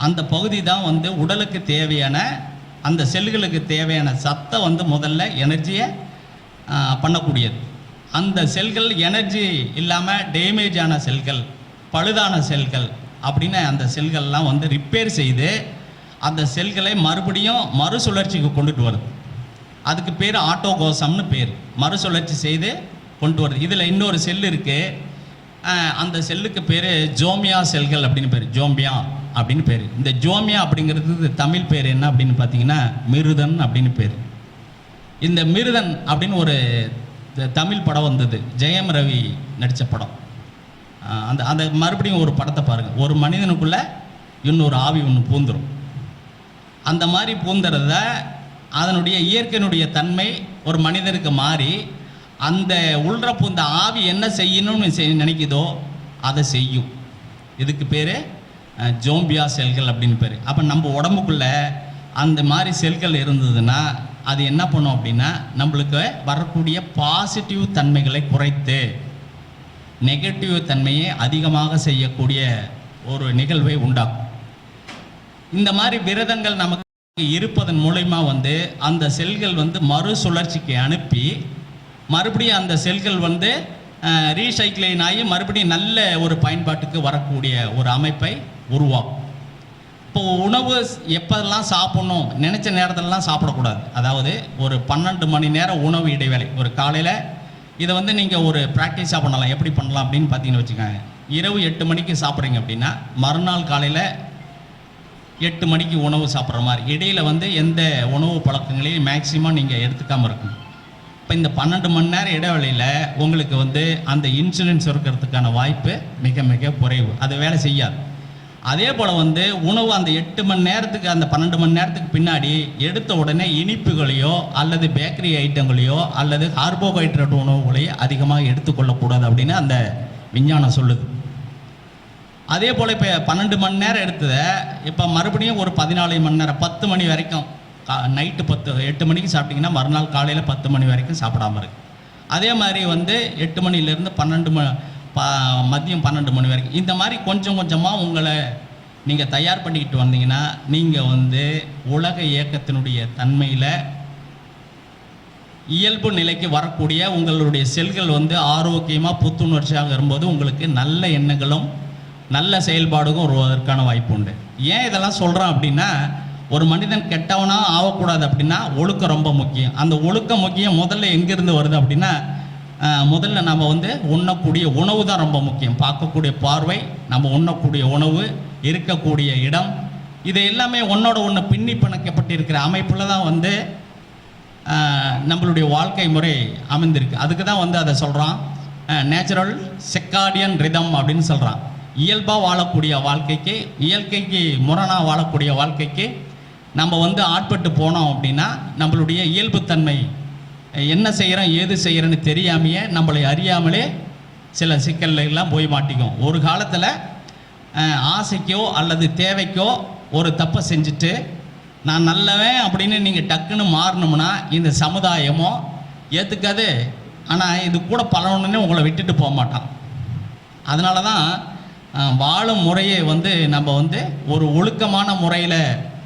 அந்த பகுதி தான் வந்து உடலுக்கு தேவையான அந்த செல்களுக்கு தேவையான சத்தை வந்து முதல்ல எனர்ஜியை பண்ணக்கூடியது. அந்த செல்கள் எனர்ஜி இல்லாமல் டேமேஜ் ஆன செல்கள், பழுதான செல்கள் அப்படின்னு அந்த செல்கள்லாம் வந்து ரிப்பேர் செய்து அந்த செல்களை மறுபடியும் மறுசுழற்சிக்கு கொண்டுட்டு வருது. அதுக்கு பேர் ஆட்டோகோசம்னு பேர். மறுசுழற்சி செய்து கொண்டு வருது. இதில் இன்னொரு செல் இருக்குது. அந்த செல்லுக்கு பேர் ஜோமியா செல்கள் அப்படின்னு பேர். ஜோம்பியா அப்படின்னு பேர். இந்த ஜோமியா அப்படிங்கிறது தமிழ் பேர் என்ன அப்படின்னு பார்த்தீங்கன்னா மிருதன் அப்படின்னு பேர். இந்த மிருதன் அப்படின்னு ஒரு தமிழ் படம் வந்தது, ஜெயம் ரவி நடித்த படம். அந்த மறுபடியும் ஒரு படத்தை பாருங்கள். ஒரு மனிதனுக்குள்ளே இன்னொரு ஆவி ஒன்று பூந்துடும். அந்த மாதிரி பூந்துறத அதனுடைய இயற்கையினுடைய தன்மை ஒரு மனிதனுக்கு மாறி அந்த உள்ற பூந்த ஆவி என்ன செய்யணும்னு நினைக்குதோ அதை செய்யும். இதுக்கு பேர் ஜோம்பியா செல்கள் அப்படின்னு பேர். அப்போ நம்ம உடம்புக்குள்ளே அந்த மாதிரி செல்கள் இருந்ததுன்னா அது என்ன பண்ணும் அப்படின்னா, நம்மளுக்கு வரக்கூடிய பாசிட்டிவ் தன்மைகளை குறைத்து நெகட்டிவ் தன்மையை அதிகமாக செய்யக்கூடிய ஒரு நிகழ்வை உண்டாக்கும். இந்த மாதிரி விரதங்கள் நமக்கு இருப்பதன் மூலமா வந்து அந்த செல்கள் வந்து மறுசுழற்சிக்கு அனுப்பி மறுபடியும் அந்த செல்கள் வந்து ரீசைக்ளிங் ஆகி மறுபடியும் நல்ல ஒரு பயன்பாட்டுக்கு வரக்கூடிய ஒரு அமைப்பை உருவாக்கும். இப்போ உணவு எப்போதெல்லாம் சாப்பிட்ணும், நினச்ச நேரத்திலலாம் சாப்பிடக்கூடாது. அதாவது ஒரு 12 மணி நேரம் உணவு இடைவேளை. ஒரு காலையில் இதை வந்து நீங்கள் ஒரு ப்ராக்டிஸாக பண்ணலாம். எப்படி பண்ணலாம் அப்படின்னு பார்த்தீங்கன்னு வச்சுக்கோங்க. இரவு 8 மணிக்கு சாப்பிட்றீங்க அப்படின்னா மறுநாள் காலையில் 8 மணிக்கு உணவு சாப்பிட்ற மாதிரி. இடையில் வந்து எந்த உணவு பழக்கங்களையும் மேக்சிமம் நீங்கள் எடுத்துக்காமல் இருக்கணும். இப்போ இந்த 12 மணி நேரம் இடைவெளியில் உங்களுக்கு வந்து அந்த இன்சுலின் சுரக்கிறதுக்கான வாய்ப்பு மிக மிக குறைவு. அது வேலை செய்யாது. அதே போல் வந்து உணவு அந்த 8 மணி நேரத்துக்கு அந்த 12 மணி நேரத்துக்கு பின்னாடி எடுத்த உடனே இனிப்புகளையோ அல்லது பேக்கரி ஐட்டங்களையோ அல்லது கார்போஹைட்ரேட் உணவுகளையோ அதிகமாக எடுத்துக்கொள்ளக்கூடாது அப்படின்னு அந்த விஞ்ஞானம் சொல்லுது. அதே போல் இப்போ 12 மணி நேரம் எடுத்ததை இப்போ மறுபடியும் ஒரு 14 மணி நேரம் 10 மணி வரைக்கும் நைட்டு 8 மணிக்கு சாப்பிட்டிங்கன்னா மறுநாள் காலையில் 10 மணி வரைக்கும் சாப்பிடாமல் இருக்கு. அதே மாதிரி வந்து 8 மணிலேருந்து மதியம் 12 மணி வரைக்கும் இந்த மாதிரி கொஞ்சம் கொஞ்சமாக உங்களை நீங்கள் தயார் பண்ணிக்கிட்டு வந்தீங்கன்னா நீங்கள் வந்து உலக இயக்கத்தினுடைய தன்மையில் இயல்பு நிலைக்கு வரக்கூடிய உங்களுடைய செல்கள் வந்து ஆரோக்கியமாக புத்துணர்ச்சியாக வரும்போது உங்களுக்கு நல்ல எண்ணங்களும் நல்ல செயல்பாடுகளும் வருவதற்கான வாய்ப்பு உண்டு. ஏன் இதெல்லாம் சொல்கிறோம் அப்படின்னா, ஒரு மனிதன் கெட்டவனாக ஆகக்கூடாது அப்படின்னா ஒழுக்கம் ரொம்ப முக்கியம். அந்த ஒழுக்கம் முக்கியம் முதல்ல எங்கேருந்து வருது அப்படின்னா, முதல்ல நம்ம வந்து உண்ணக்கூடிய உணவு தான் ரொம்ப முக்கியம். பார்க்கக்கூடிய பார்வை, நம்ம உண்ணக்கூடிய உணவு, இருக்கக்கூடிய இடம், இது எல்லாமே ஒன்றோட ஒன்று பின்னி பிணைக்கப்பட்டிருக்கிற அமைப்பில் தான் வந்து நம்மளுடைய வாழ்க்கை முறை அமைந்திருக்கு. அதுக்கு தான் வந்து அதை சொல்கிறான் நேச்சுரல் செக்கார்டியன் ரிதம் அப்படின்னு சொல்கிறான். இயல்பாக வாழக்கூடிய வாழ்க்கைக்கு, இயற்கைக்கு முரணாக வாழக்கூடிய வாழ்க்கைக்கு நம்ம வந்து ஆட்பட்டு போனோம் அப்படின்னா நம்மளுடைய இயல்புத்தன்மை என்ன செய்கிறோம் ஏது செய்கிறோன்னு தெரியாமையே நம்மளை அறியாமலே சில சிக்கல்லாம் போய் மாட்டிக்கும். ஒரு காலத்தில் ஆசைக்கோ அல்லது தேவைக்கோ ஒரு தப்பை செஞ்சுட்டு நான் நல்லவன் அப்படின்னு நீங்கள் டக்குன்னு மாறணும்னா இந்த சமுதாயமோ ஏற்றுக்காது. ஆனால் இது கூட பழகணுன்னு உங்களை விட்டுட்டு போக மாட்டான். அதனால தான் வாழும் முறையை வந்து நம்ம வந்து ஒரு ஒழுக்கமான முறையில்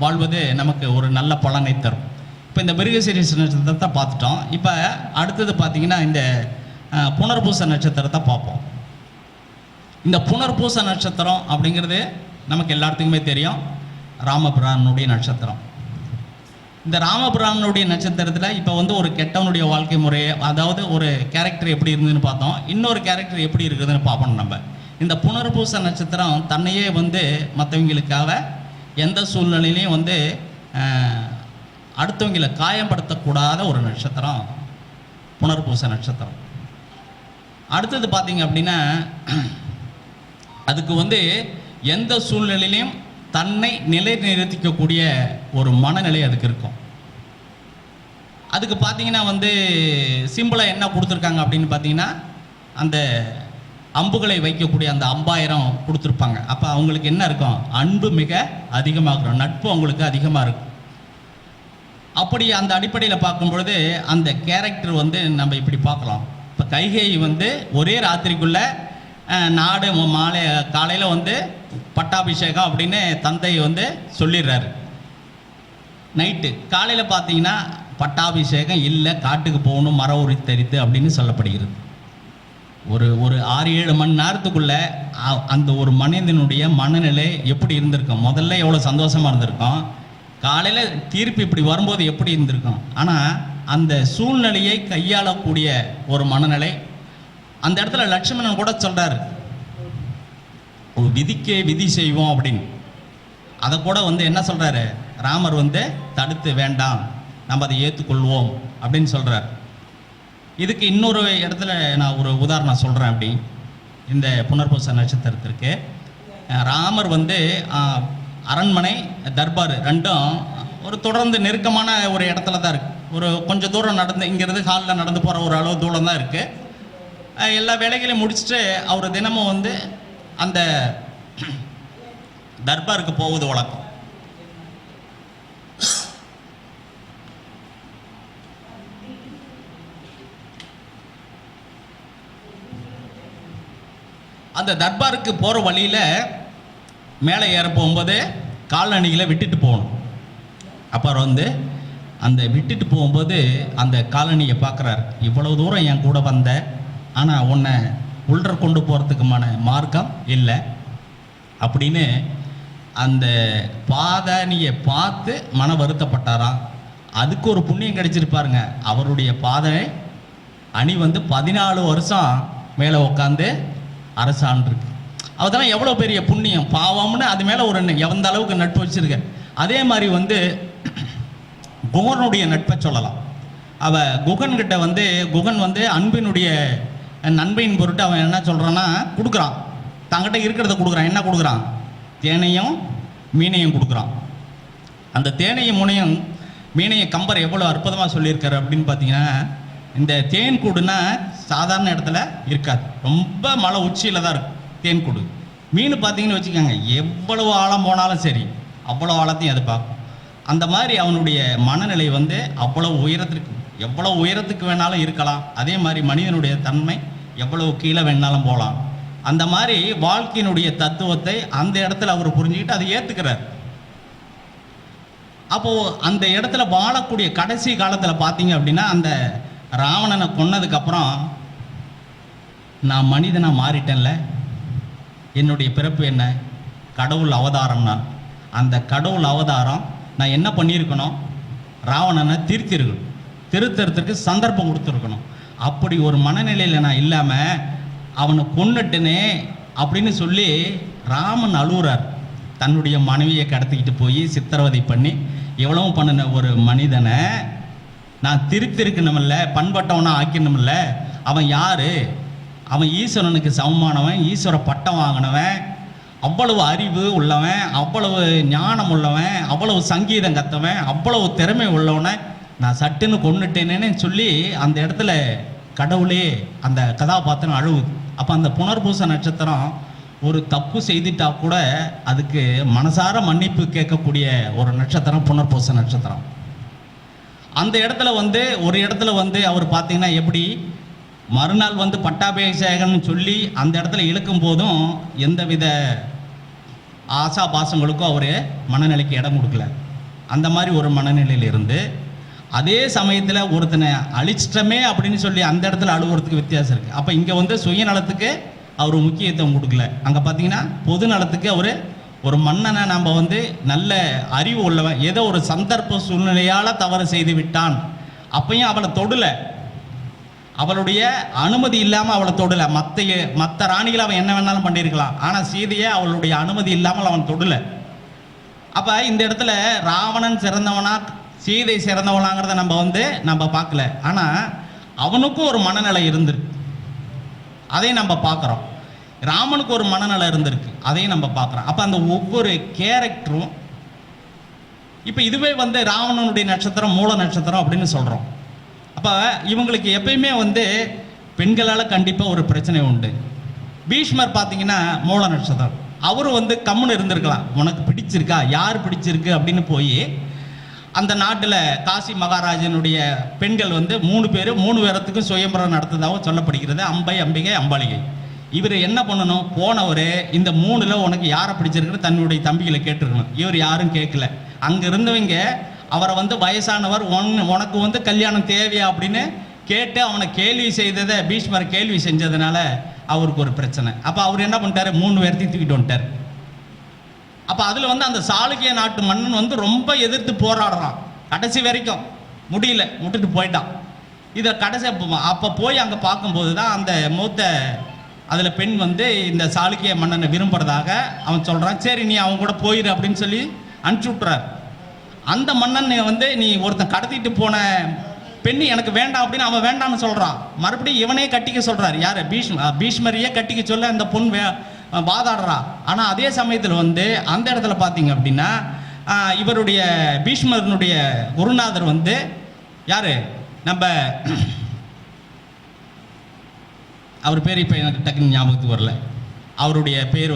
வாழ்வது நமக்கு ஒரு நல்ல பலனை தரும். இப்போ இந்த மிருகசீரிஷ நட்சத்திரத்தை பார்த்துட்டோம். இப்போ அடுத்தது பார்த்திங்கன்னா இந்த புனர்பூச நட்சத்திரத்தை பார்ப்போம். இந்த புனர்பூச நட்சத்திரம் அப்படிங்கிறது நமக்கு எல்லாத்துக்குமே தெரியும், ராமபிரானுடைய நட்சத்திரம். இந்த ராமபிரானுடைய நட்சத்திரத்தில் இப்போ வந்து ஒரு கெட்டவனுடைய வாழ்க்கை முறையை, அதாவது ஒரு கேரக்டர் எப்படி இருந்ததுன்னு பார்த்தோம், இன்னொரு கேரக்டர் எப்படி இருக்குதுன்னு பார்ப்போம். நம்ம இந்த புனர்பூச நட்சத்திரம் தன்னையே வந்து மற்றவங்களுக்காக எந்த சூழ்நிலையிலையும் வந்து அடுத்தவங்களை காயப்படுத்தக்கூடாத ஒரு நட்சத்திரம் புனர்பூச நட்சத்திரம். அடுத்தது பார்த்தீங்க அப்படின்னா அதுக்கு வந்து எந்த சூழ்நிலையிலையும் தன்னை நிலைநிறுத்திக்கக்கூடிய ஒரு மனநிலை அதுக்கு இருக்கும். அதுக்கு பார்த்தீங்கன்னா வந்து சிம்பிளாக என்ன கொடுத்துருக்காங்க அப்படின்னு பார்த்தீங்கன்னா அந்த அம்புகளை வைக்கக்கூடிய அந்த அம்பாயிரம் கொடுத்துருப்பாங்க. அப்போ அவங்களுக்கு என்ன இருக்கும், அன்பு மிக அதிகமாக இருக்கும், நட்பு அவங்களுக்கு அதிகமாக இருக்கும். அப்படி அந்த அடிப்படையில் பார்க்கும்பொழுது அந்த கேரக்டர் வந்து நம்ம இப்படி பார்க்கலாம். இப்போ கைகேயி வந்து ஒரே ராத்திரிக்குள்ளே நாடு மாலை காலையில் வந்து பட்டாபிஷேகம் அப்படின்னு தந்தை வந்து சொல்லிடுறாரு. நைட்டு காலையில் பார்த்தீங்கன்னா பட்டாபிஷேகம் இல்லை, காட்டுக்கு போகணும், மரம் உரித்தரித்து அப்படின்னு சொல்லப்படுகிறது. ஒரு 6-7 மணி நேரத்துக்குள்ளே அந்த ஒரு மனிதனுடைய மனநிலை எப்படி இருந்திருக்கும், முதல்ல எவ்வளோ சந்தோஷமாக இருந்திருக்கும், காலையில் தீர்ப்பு இப்படி வரும்போது எப்படி இருந்திருக்கும். ஆனால் அந்த சூழ்நிலையை கையாளக்கூடிய ஒரு மனநிலை. அந்த இடத்துல லட்சுமணன் கூட சொல்கிறார், விதிக்கே விதி செய்வோம் அப்படின்னு. அதை கூட வந்து என்ன சொல்கிறாரு, ராமர் வந்து தடுத்து வேண்டாம் நம்ம அதை ஏற்றுக்கொள்வோம் அப்படின்னு சொல்கிறார். இதுக்கு இன்னொரு இடத்துல நான் ஒரு உதாரணம் சொல்கிறேன். அப்படி இந்த புனர்பூச நட்சத்திரத்திற்கு ராமர் வந்து அரண்மனை தர்பார் ரெண்டும் ஒரு தொடர்ந்து நெருக்கமான ஒரு இடத்துல தான் இருக்குது. ஒரு கொஞ்சம் தூரம் நடந்து இங்கிறது ஹாலில் நடந்து போகிற ஒரு அளவு தூரம் தான் இருக்குது. எல்லா வேலைகளையும் முடிச்சுட்டு அவர் தினமும் வந்து அந்த தர்பாருக்கு போவது வழக்கம். அந்த தர்பாருக்கு போகிற வழியில் மேலே ஏற போகும்போது காலணிகளை விட்டுட்டு போகணும். அப்புறம் வந்து அந்த விட்டுட்டு போகும்போது அந்த காலணியை பார்க்குறாரு, இவ்வளவு தூரம் என் கூட வந்த, ஆனால் உன்னை உள்ள கொண்டு போகிறதுக்குமான மார்க்கம் இல்லை அப்படின்னு அந்த பாதணியை பார்த்து மன வருத்தப்பட்டாராம். அதுக்கு ஒரு புண்ணியம் கிடைச்சிருப்பாருங்க. அவருடைய பாதை அணி வந்து 14 வருஷம் மேலே உட்காந்து அரசாண்டிருக்கு. அதெல்லாம் எவ்வளோ பெரிய புண்ணியம், பாவம்னு அது மேலே ஒரு எந்த அளவுக்கு நட்பு வச்சுருக்க. அதே மாதிரி வந்து குகனுடைய நட்பை சொல்லலாம். குகன்கிட்ட வந்து குகன் வந்து அன்பினுடைய நன்மையின் பொருட்டு அவன் என்ன சொல்கிறான்னா கொடுக்குறான், தங்கிட்ட இருக்கிறத கொடுக்குறான். என்ன கொடுக்குறான், தேனையும் மீனையும் கொடுக்குறான். அந்த தேனையும் முனையும் மீனையும் கம்பர் எவ்வளோ அற்புதமாக சொல்லியிருக்காரு அப்படின்னு பார்த்தீங்கன்னா, இந்த தேன் கூடுனா சாதாரண இடத்துல இருக்காது, ரொம்ப மலை உச்சியில் தான் இருக்கும் தேன் கூடு. மீன் பார்த்தீங்கன்னு வச்சுக்கோங்க, எவ்வளவு ஆழம் போனாலும் சரி அவ்வளோ ஆழத்தையும் அது பார்க்கும். அந்த மாதிரி அவனுடைய மனநிலை வந்து எவ்வளோ உயரத்துக்கு வேணாலும் இருக்கலாம். அதே மாதிரி மனிதனுடைய தன்மை எவ்வளவு கீழே வேணாலும் போகலாம். அந்த மாதிரி வாழ்க்கையினுடைய தத்துவத்தை அந்த இடத்துல அவர் புரிஞ்சுக்கிட்டு அதை ஏற்றுக்கிறார். அப்போது அந்த இடத்துல வாழக்கூடிய கடைசி காலத்தில் பார்த்தீங்க அப்படின்னா, அந்த ராவணனை கொன்னதுக்கப்புறம் நான் மனிதனாக மாறிட்டேன்ல, என்னுடைய பிறப்பு என்ன, கடவுள் அவதாரம். நான் அந்த கடவுள் அவதாரம் நான் என்ன பண்ணியிருக்கணும், ராவணனை திருத்தறதுக்கு சந்தர்ப்பம் கொடுத்துருக்கணும். அப்படி ஒரு மனநிலையில் நான் இல்லாமல் அவனை கொன்னுட்டனே அப்படின்னு சொல்லி ராமன் அழுகுறார். தன்னுடைய மனைவியை கடத்திக்கிட்டு போய் சித்திரவதை பண்ணி எவ்வளவு பண்ணின ஒரு மனிதனை நான் திருத்திருக்கணுமில்ல, பண்பட்டவனா ஆக்கணுமில்ல. அவன் யாரு? அவன் ஈஸ்வரனுக்கு சமமானவன், ஈஸ்வர பட்டம் வாங்கினவன், அவ்வளவு அறிவு உள்ளவன், அவ்வளவு ஞானம் உள்ளவன், அவ்வளவு சங்கீதம் கற்றவன், அவ்வளவு திறமை உள்ளவனை நான் சட்டுன்னு கொண்டுட்டேனேன்னு சொல்லி அந்த இடத்துல கடவுளே அந்த கதாபாத்திரம் அழுவுது. அப்போ அந்த புனர்பூச நட்சத்திரம் ஒரு தப்பு செய்துட்டா கூட அதுக்கு மனசார மன்னிப்பு கேட்கக்கூடிய ஒரு நட்சத்திரம் புனர்பூச நட்சத்திரம். அந்த இடத்துல ஒரு இடத்துல அவர் பார்த்தீங்கன்னா எப்படி மறுநாள் பட்டாபிஷேகம்னு சொல்லி அந்த இடத்துல இழுக்கும் போதும் எந்தவித ஆசா பாசங்களுக்கும் அவர் மனநிலைக்கு இடம் கொடுக்கல. அந்த மாதிரி ஒரு மனநிலையில் இருந்து அதே சமயத்தில் ஒருத்தனை அழிச்சிட்டமே அப்படின்னு சொல்லி அந்த இடத்துல அழுவுறதுக்கு வித்தியாசம் இருக்குது. அப்போ இங்கே சுயநலத்துக்கு அவர் முக்கியத்துவம் கொடுக்கல. அங்கே பார்த்தீங்கன்னா பொது நலத்துக்கு அவர் ஒரு மன்னனை நம்ம நல்ல அறிவு உள்ளவன், ஏதோ ஒரு சந்தர்ப்ப சூழ்நிலையால் தவறு செய்து விட்டான், அப்பையும் அவளை தொடலை, அவளுடைய அனுமதி இல்லாமல் அவளை தொடலை. மற்ற ராணிகளை அவன் என்ன வேணாலும் பண்ணியிருக்கலாம், ஆனால் சீதையை அவளுடைய அனுமதி இல்லாமல் அவன் தொடலை. அப்போ இந்த இடத்துல ராவணன் சிறந்தவனா சீதை சிறந்தவனாங்கிறத நம்ம பார்க்கல. ஆனால் அவனுக்கும் ஒரு மனநிலை இருந்திருக்கு, அதையும் நம்ம பார்க்குறோம். ராமனுக்கு ஒரு மனநிலை இருந்திருக்கு, அதையும் நம்ம பார்க்குறோம். அப்போ அந்த ஒவ்வொரு கேரக்டரும் இப்போ இதுவே ராவணனுடைய நட்சத்திரம் மூல நட்சத்திரம் அப்படின்னு சொல்கிறோம். அப்போ இவங்களுக்கு எப்பயுமே பெண்களால் கண்டிப்பாக ஒரு பிரச்சனை உண்டு. பீஷ்மர் பார்த்தீங்கன்னா மூல நட்சத்திரம், அவரும் கம்முன்னு இருந்திருக்கலாம், உனக்கு பிடிச்சிருக்கா, யார் பிடிச்சிருக்கு அப்படின்னு போய் அந்த நாட்டில் காசி மகாராஜனுடைய பெண்கள் 3 பேர் 3 பேரத்துக்கும் சுயம்பரம் நடத்துதாகவும் சொல்லப்படுகிறது. அம்பை, அம்பிகை, அம்பாலிகை. இவர் என்ன பண்ணணும், போனவர் இந்த 3ல் உனக்கு யாரை பிடிச்சிருக்குன்னு தன்னுடைய தம்பிகளை கேட்டிருக்கணும். இவர் யாரும் கேட்கல. அங்கே இருந்தவங்க அவரை வயசானவர், உனக்கு கல்யாணம் தேவையா அப்படின்னு கேட்டு அவனை கேள்வி செய்ததை பீஷ்மர் கேள்வி செஞ்சதுனால அவருக்கு ஒரு பிரச்சனை. அப்போ அவர் என்ன பண்ணிட்டாரு, 3 பேர்த்தையும் தூக்கிட்டு வந்துட்டார். அப்போ அதில் அந்த சாளுக்கிய நாட்டு மன்னன் ரொம்ப எதிர்த்து போராடுறான். கடைசி வரைக்கும் முடியல, விட்டுட்டு போயிட்டான். இதை கடைசி அப்போ போய் அங்கே பார்க்கும்போது தான் அந்த மூத்த அதில் பெண் இந்த சாளுக்கிய மன்னனை விரும்புகிறதாக அவன் சொல்கிறான். சரி நீ அவன் கூட போயிரு அப்படின்னு சொல்லி அனுப்பிச்சி விட்றார். அந்த மன்னன் நீ ஒருத்தன் கடத்திட்டு போன பெண்ணு எனக்கு வேண்டாம் அப்படின்னு அவன் வேண்டான்னு சொல்கிறான். மறுபடியும் இவனே கட்டிக்க சொல்கிறார். யார்? பீஷ்மரையே கட்டிக்க சொல்ல அந்த பொண் வாதாடுறா. ஆனால் அதே சமயத்தில் அந்த இடத்துல பார்த்தீங்க அப்படின்னா இவருடைய பீஷ்மரனுடைய குருநாதர் யார்? நம்ம அவர் பேர் இப்போ எனக்கு டக்குன்னு ஞாபகத்துக்கு வரல. அவருடைய பேர்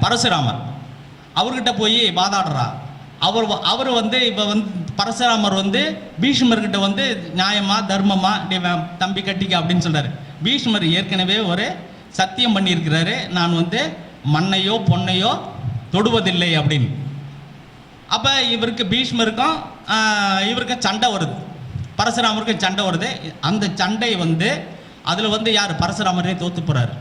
பரசுராமர். அவர்கிட்ட போய் வாதாடுறா. அவர் இப்போ பரசுராமர் பீஷ்மர்கிட்ட நியாயமா தர்மமா தம்பி கட்டிக்க அப்படின்னு சொல்கிறார். பீஷ்மர் ஏற்கனவே ஒரு சத்தியம் பண்ணியிருக்கிறாரு, நான் மண்ணையோ பொண்ணையோ தொடுவதில்லை அப்படின்னு. அப்போ இவருக்கு பீஷ்மருக்கும் இவருக்கும் சண்டை வருது, பரசுராமருக்கும் சண்டை வருது. அந்த சண்டை அதில் யார்? பரசுராமரே தோற்று போகிறார்.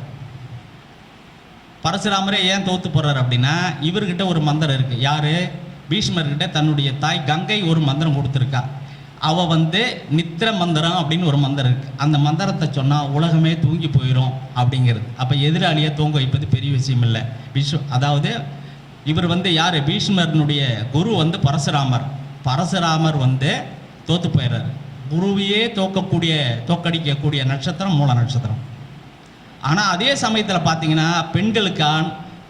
பரசுராமரே ஏன் தோற்று போகிறார் அப்படின்னா இவர்கிட்ட ஒரு மந்திரம் இருக்குது. யார்? பீஷ்மர்கிட்ட தன்னுடைய தாய் கங்கை ஒரு மந்திரம் கொடுத்துருக்கா. அவள் நித்திர மந்திரம் அப்படின்னு ஒரு மந்திரம் இருக்குது. அந்த மந்திரத்தை சொன்னால் உலகமே தூங்கி போயிடும் அப்படிங்கிறது. அப்போ எதிராளியை தூங்க வைப்பது பெரிய விஷயம் இல்லை. அதாவது இவர் யார்? பீஷ்மரனுடைய குரு பரசுராமர். பரசுராமர் தோற்று போயிடுறாரு. குருவையே தோக்கடிக்கக்கூடிய நட்சத்திரம் மூல நட்சத்திரம். ஆனால் அதே சமயத்தில் பார்த்தீங்கன்னா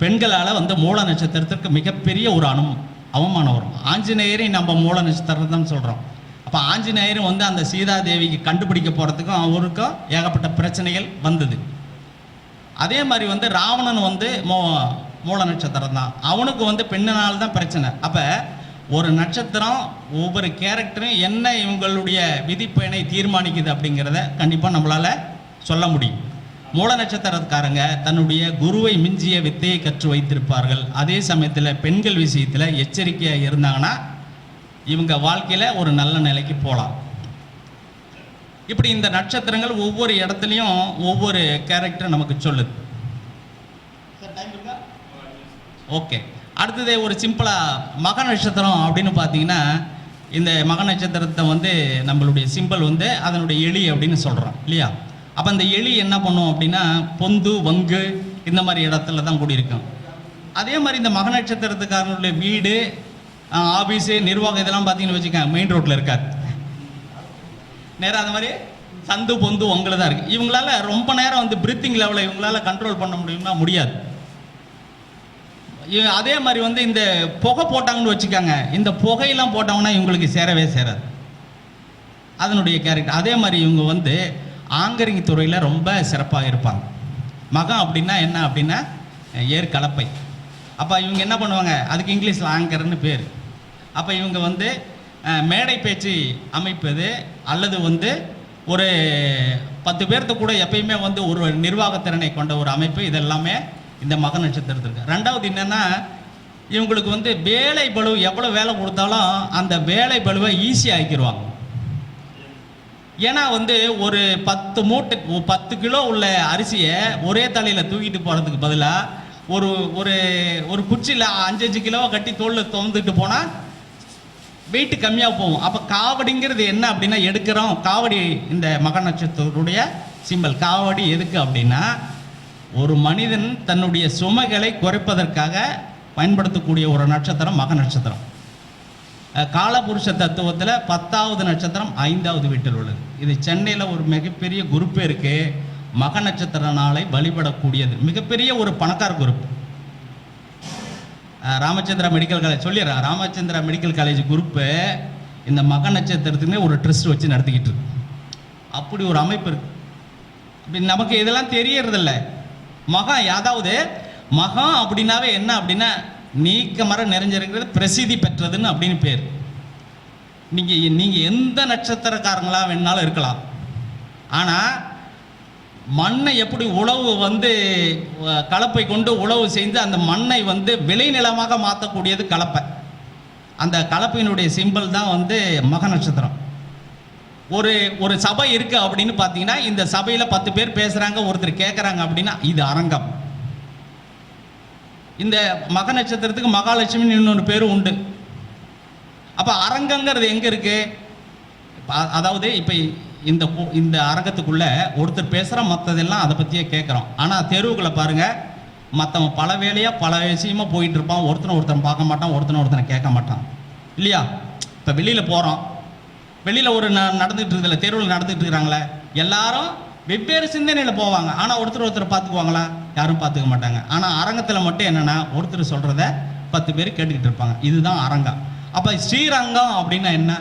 பெண்களால் மூல நட்சத்திரத்திற்கு மிகப்பெரிய ஒரு அவமானம் வரும். ஆஞ்சநேயரையும் நம்ம மூல நட்சத்திரம் தான் சொல்கிறோம். அப்போ ஆஞ்சநேயரும் அந்த சீதாதேவிக்கு கண்டுபிடிக்க போகிறதுக்கும் அவருக்கும் ஏகப்பட்ட பிரச்சனைகள் வந்தது. அதே மாதிரி ராவணன் மூல நட்சத்திரம் தான், அவனுக்கு பெண்ணினால் தான் பிரச்சனை. அப்போ ஒரு நட்சத்திரம் ஒவ்வொரு கேரக்டரும் என்ன இவங்களுடைய விதிப்பயனை தீர்மானிக்குது அப்படிங்கிறத கண்டிப்பாக நம்மளால் சொல்ல முடியும். மூல நட்சத்திரக்காரங்க தன்னுடைய குருவை மிஞ்சிய வித்தையை கற்று வைத்திருப்பார்கள். அதே சமயத்தில் பெண்கள் விஷயத்தில் எச்சரிக்கையாக இருந்தாங்கன்னா இவங்க வாழ்க்கையில் ஒரு நல்ல நிலைக்கு போகலாம். இப்படி இந்த நட்சத்திரங்கள் ஒவ்வொரு இடத்துலையும் ஒவ்வொரு கேரக்டர் நமக்கு சொல்லுது. ஓகே, அடுத்தது ஒரு சிம்பிளாக மக நட்சத்திரம் அப்படின்னு பார்த்தீங்கன்னா இந்த மக நட்சத்திரத்தை நம்மளுடைய சிம்பிள் அதனுடைய எலி அப்படின்னு சொல்கிறோம் இல்லையா? அப்போ அந்த எலி என்ன பண்ணும் அப்படின்னா பொந்து வங்கு இந்த மாதிரி இடத்துல தான் கூடியிருக்கும். அதே மாதிரி இந்த மக நட்சத்திரத்துக்காரனுடைய வீடு, ஆஃபீஸு, நிர்வாகம் இதெல்லாம் பார்த்தீங்கன்னு வச்சுக்கோங்க, மெயின் ரோட்டில் இருக்காது. நேராக அது மாதிரி சந்து பொந்து உங்களை தான் இருக்குது. இவங்களால ரொம்ப நேரம் வந்து பிரீத்திங் லெவலை இவங்களால கண்ட்ரோல் பண்ண முடியும்னா முடியாது. அதே மாதிரி வந்து இந்த புகை போட்டாங்கன்னு வச்சுக்கோங்க, இந்த புகையெல்லாம் போட்டாங்கன்னா இவங்களுக்கு சேரவே சேராது, அதனுடைய கேரக்டர். அதே மாதிரி இவங்க வந்து ஆங்கரிங் துறையில் ரொம்ப சிறப்பாக இருப்பாங்க. மகம் அப்படின்னா என்ன அப்படின்னா ஏற்கலப்பை. அப்போ இவங்க என்ன பண்ணுவாங்க, அதுக்கு இங்கிலீஷில் ஆங்கர்னு பேர். அப்போ இவங்க வந்து மேடை பேச்சு அமைப்பது அல்லது வந்து ஒரு 10 பேர்த்து கூட எப்பயுமே வந்து ஒரு நிர்வாகத்திறனை கொண்ட ஒரு அமைப்பு, இதெல்லாமே இந்த மக நட்சத்திரத்திற்கு. ரெண்டாவது என்னென்னா, இவங்களுக்கு வந்து வேலை பளு, எவ்வளோ வேலை கொடுத்தாலும் அந்த வேலை பளுவை ஈஸியாக ஆக்கிடுவாங்க. ஏன்னா வந்து ஒரு 10 மூட்டை 10 கிலோ உள்ள அரிசியை ஒரே தலையில் தூக்கிட்டு போகிறதுக்கு பதிலாக ஒரு ஒரு ஒரு குச்சியில் 5-5 கிலோவை கட்டி தோளில் துவந்துட்டு போனால் வெயிட் கம்மியாக போகும். அப்போ காவடிங்கிறது என்ன அப்படின்னா எடுக்கிறோம். காவடி இந்த மக நட்சத்திரத்துடைய சிம்பல். காவடி எதுக்கு அப்படின்னா, ஒரு மனிதன் தன்னுடைய சுமைகளை குறைப்பதற்காக பயன்படுத்தக்கூடிய ஒரு நட்சத்திரம் மக நட்சத்திரம். காலபுருஷ தத்துவத்தில் 10வது நட்சத்திரம் 5வது வீட்டில் உள்ளது. இது சென்னையில் ஒரு மிகப்பெரிய குரூப்பே இருக்குது, மக நட்சத்திர நாளை வழிபடக்கூடியது. மிகப்பெரிய ஒரு பணக்கார குரூப். ராமச்சந்திரா மெடிக்கல் காலேஜ் சொல்லிடுறேன். ராமச்சந்திரா மெடிக்கல் காலேஜ் குரூப்பு இந்த மக நட்சத்திரத்துக்குன்னே ஒரு ட்ரஸ்ட் வச்சு நடத்திக்கிட்டு இருக்கு. அப்படி ஒரு அமைப்பு இருக்கு. நமக்கு இதெல்லாம் தெரியறதில்ல. மகம், அதாவது மகம் அப்படின்னாவே என்ன அப்படின்னா நீக்க மரம் நிறைஞ்சிருக்கிறது, பிரசித்தி பெற்றதுன்னு அப்படின்னு பேர். நீங்கள் எந்த நட்சத்திரக்காரங்களாக வேணாலும் இருக்கலாம். ஆனால் மண்ணை எப்படி உழவு வந்து கலப்பை கொண்டு உழவு செய்து அந்த மண்ணை வந்து விளைநிலமாக மாற்றக்கூடியது கலப்பை. அந்த கலப்பையினுடைய சிம்பிள் தான் வந்து மக நட்சத்திரம். ஒரு சபை இருக்குது அப்படின்னு பார்த்தீங்கன்னா, இந்த சபையில் 10 பேர் பேசுகிறாங்க, ஒருத்தர் கேட்குறாங்க அப்படின்னா இது அரங்கம். இந்த மக நட்சத்திரத்துக்கு மகாலட்சுமின்னு இன்னொரு பேரும் உண்டு. அப்போ அரங்கங்கிறது எங்கே இருக்குது? அதாவது இப்போ இந்த அரங்கத்துக்குள்ளே ஒருத்தர் பேசுகிற மற்றதெல்லாம் அதை பற்றியே கேட்குறோம். ஆனால் தெருவுக்குள்ளே பாருங்கள், மற்றவன் பல வேலையாக பல விஷயமாக போயிட்டு இருப்பான். ஒருத்தனை பார்க்க மாட்டான், ஒருத்தனை கேட்க மாட்டான், இல்லையா? இப்போ வெளியில் போகிறோம், வெளியில் ஒரு நடந்துகிட்டு இருக்குதுல்ல, தெருவில் நடந்துகிட்டு இருக்கிறாங்களே, எல்லாரும் வெவ்வேறு சிந்தனையில் போவாங்க. ஆனால் ஒருத்தர் பார்த்துக்குவாங்களா? யாரும் பார்த்துக்க மாட்டாங்க. ஆனால் அரங்கத்தில் மட்டும் என்னென்னா ஒருத்தர் சொல்கிறத 10 பேர் கேட்டுக்கிட்டு இருப்பாங்க. இதுதான் அரங்கம். அப்போ ஸ்ரீரங்கம் அப்படின்னா என்ன?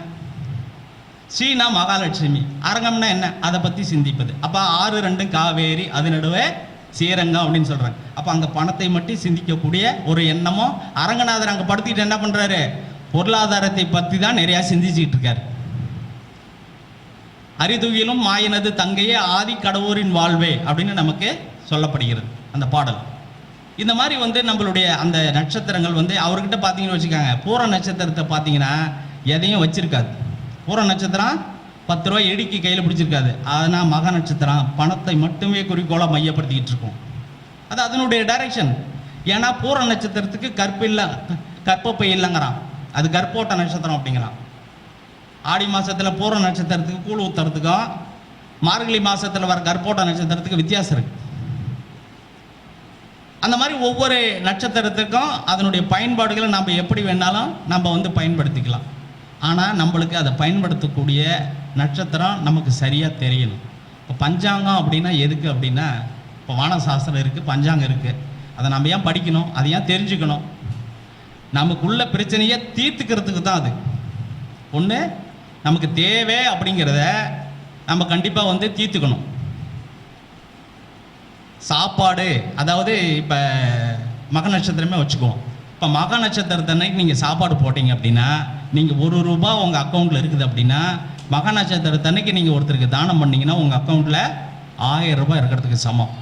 ஸ்ரீனா மகாலட்சுமி, அரங்கம்னா என்ன? அதை பற்றி சிந்திப்பது. அப்போ 6-2 காவேரி, அது நடுவே ஸ்ரீரங்கம் அப்படின்னு சொல்கிறாங்க. அப்போ அங்கே பணத்தை மட்டும் சிந்திக்கக்கூடிய ஒரு எண்ணமோ, அரங்கநாதர் அங்கே படுத்திக்கிட்டு என்ன பண்ணுறாரு, பொருளாதாரத்தை பற்றி தான் நிறையா சிந்திச்சுக்கிட்டு இருக்காரு. அரிதுகிலும் மாயினது தங்கையே ஆதி கடவுரின் வாழ்வே அப்படின்னு நமக்கு சொல்லப்படுகிறது அந்த பாடல். இந்த மாதிரி வந்து நம்மளுடைய அந்த நட்சத்திரங்கள் வந்து அவர்கிட்ட பார்த்தீங்கன்னு வச்சுக்காங்க, பூர நட்சத்திரத்தை பார்த்தீங்கன்னா எதையும் வச்சிருக்காது. பூர நட்சத்திரம் 10 ரூபாய் இடுக்கி கையில் பிடிச்சிருக்காது. ஆனால் மக நட்சத்திரம் பணத்தை மட்டுமே குறிக்கோளாக மையப்படுத்திக்கிட்டு இருக்கும். அது அதனுடைய டைரக்ஷன். ஏன்னா பூர நட்சத்திரத்துக்கு கற்பப்பை இல்லைங்கிறான், அது கற்போட்ட நட்சத்திரம் அப்படிங்கிறான். ஆடி மாதத்தில் பூர நட்சத்திரத்துக்கு கூழ் ஊற்றுறதுக்கும் மார்கழி மாதத்தில் வர கற்போட்ட நட்சத்திரத்துக்கு வித்தியாசம் இருக்குது. அந்த மாதிரி ஒவ்வொரு நட்சத்திரத்துக்கும் அதனுடைய பயன்பாடுகளை நம்ம எப்படி வேணாலும் நம்ம வந்து பயன்படுத்திக்கலாம். ஆனால் நம்மளுக்கு அதை பயன்படுத்தக்கூடிய நட்சத்திரம் நமக்கு சரியாக தெரியணும். இப்போ பஞ்சாங்கம் அப்படின்னா எதுக்கு அப்படின்னா, இப்போ வானசாஸ்திரம் இருக்குது, பஞ்சாங்கம் இருக்குது. அதை நம்ம ஏன் படிக்கணும், அதை ஏன் தெரிஞ்சுக்கணும்? நமக்குள்ள பிரச்சனையை தீர்த்துக்கிறதுக்கு தான். அது ஒன்று நமக்கு தேவை அப்படிங்கிறத நம்ம கண்டிப்பாக வந்து தீர்த்துக்கணும். சாப்பாடு, அதாவது இப்போ மக நட்சத்திரமே வச்சுக்குவோம். இப்போ மக நட்சத்திரத்தன்னைக்கு நீங்கள் சாப்பாடு போட்டிங்க அப்படின்னா, நீங்கள் ₹1 உங்கள் அக்கௌண்ட்டில் இருக்குது அப்படின்னா, மக நட்சத்திரத்தன்னைக்கு நீங்கள் ஒருத்தருக்கு தானம் பண்ணிங்கன்னா உங்கள் அக்கௌண்ட்டில் ₹1000 இருக்கிறதுக்கு சமம்.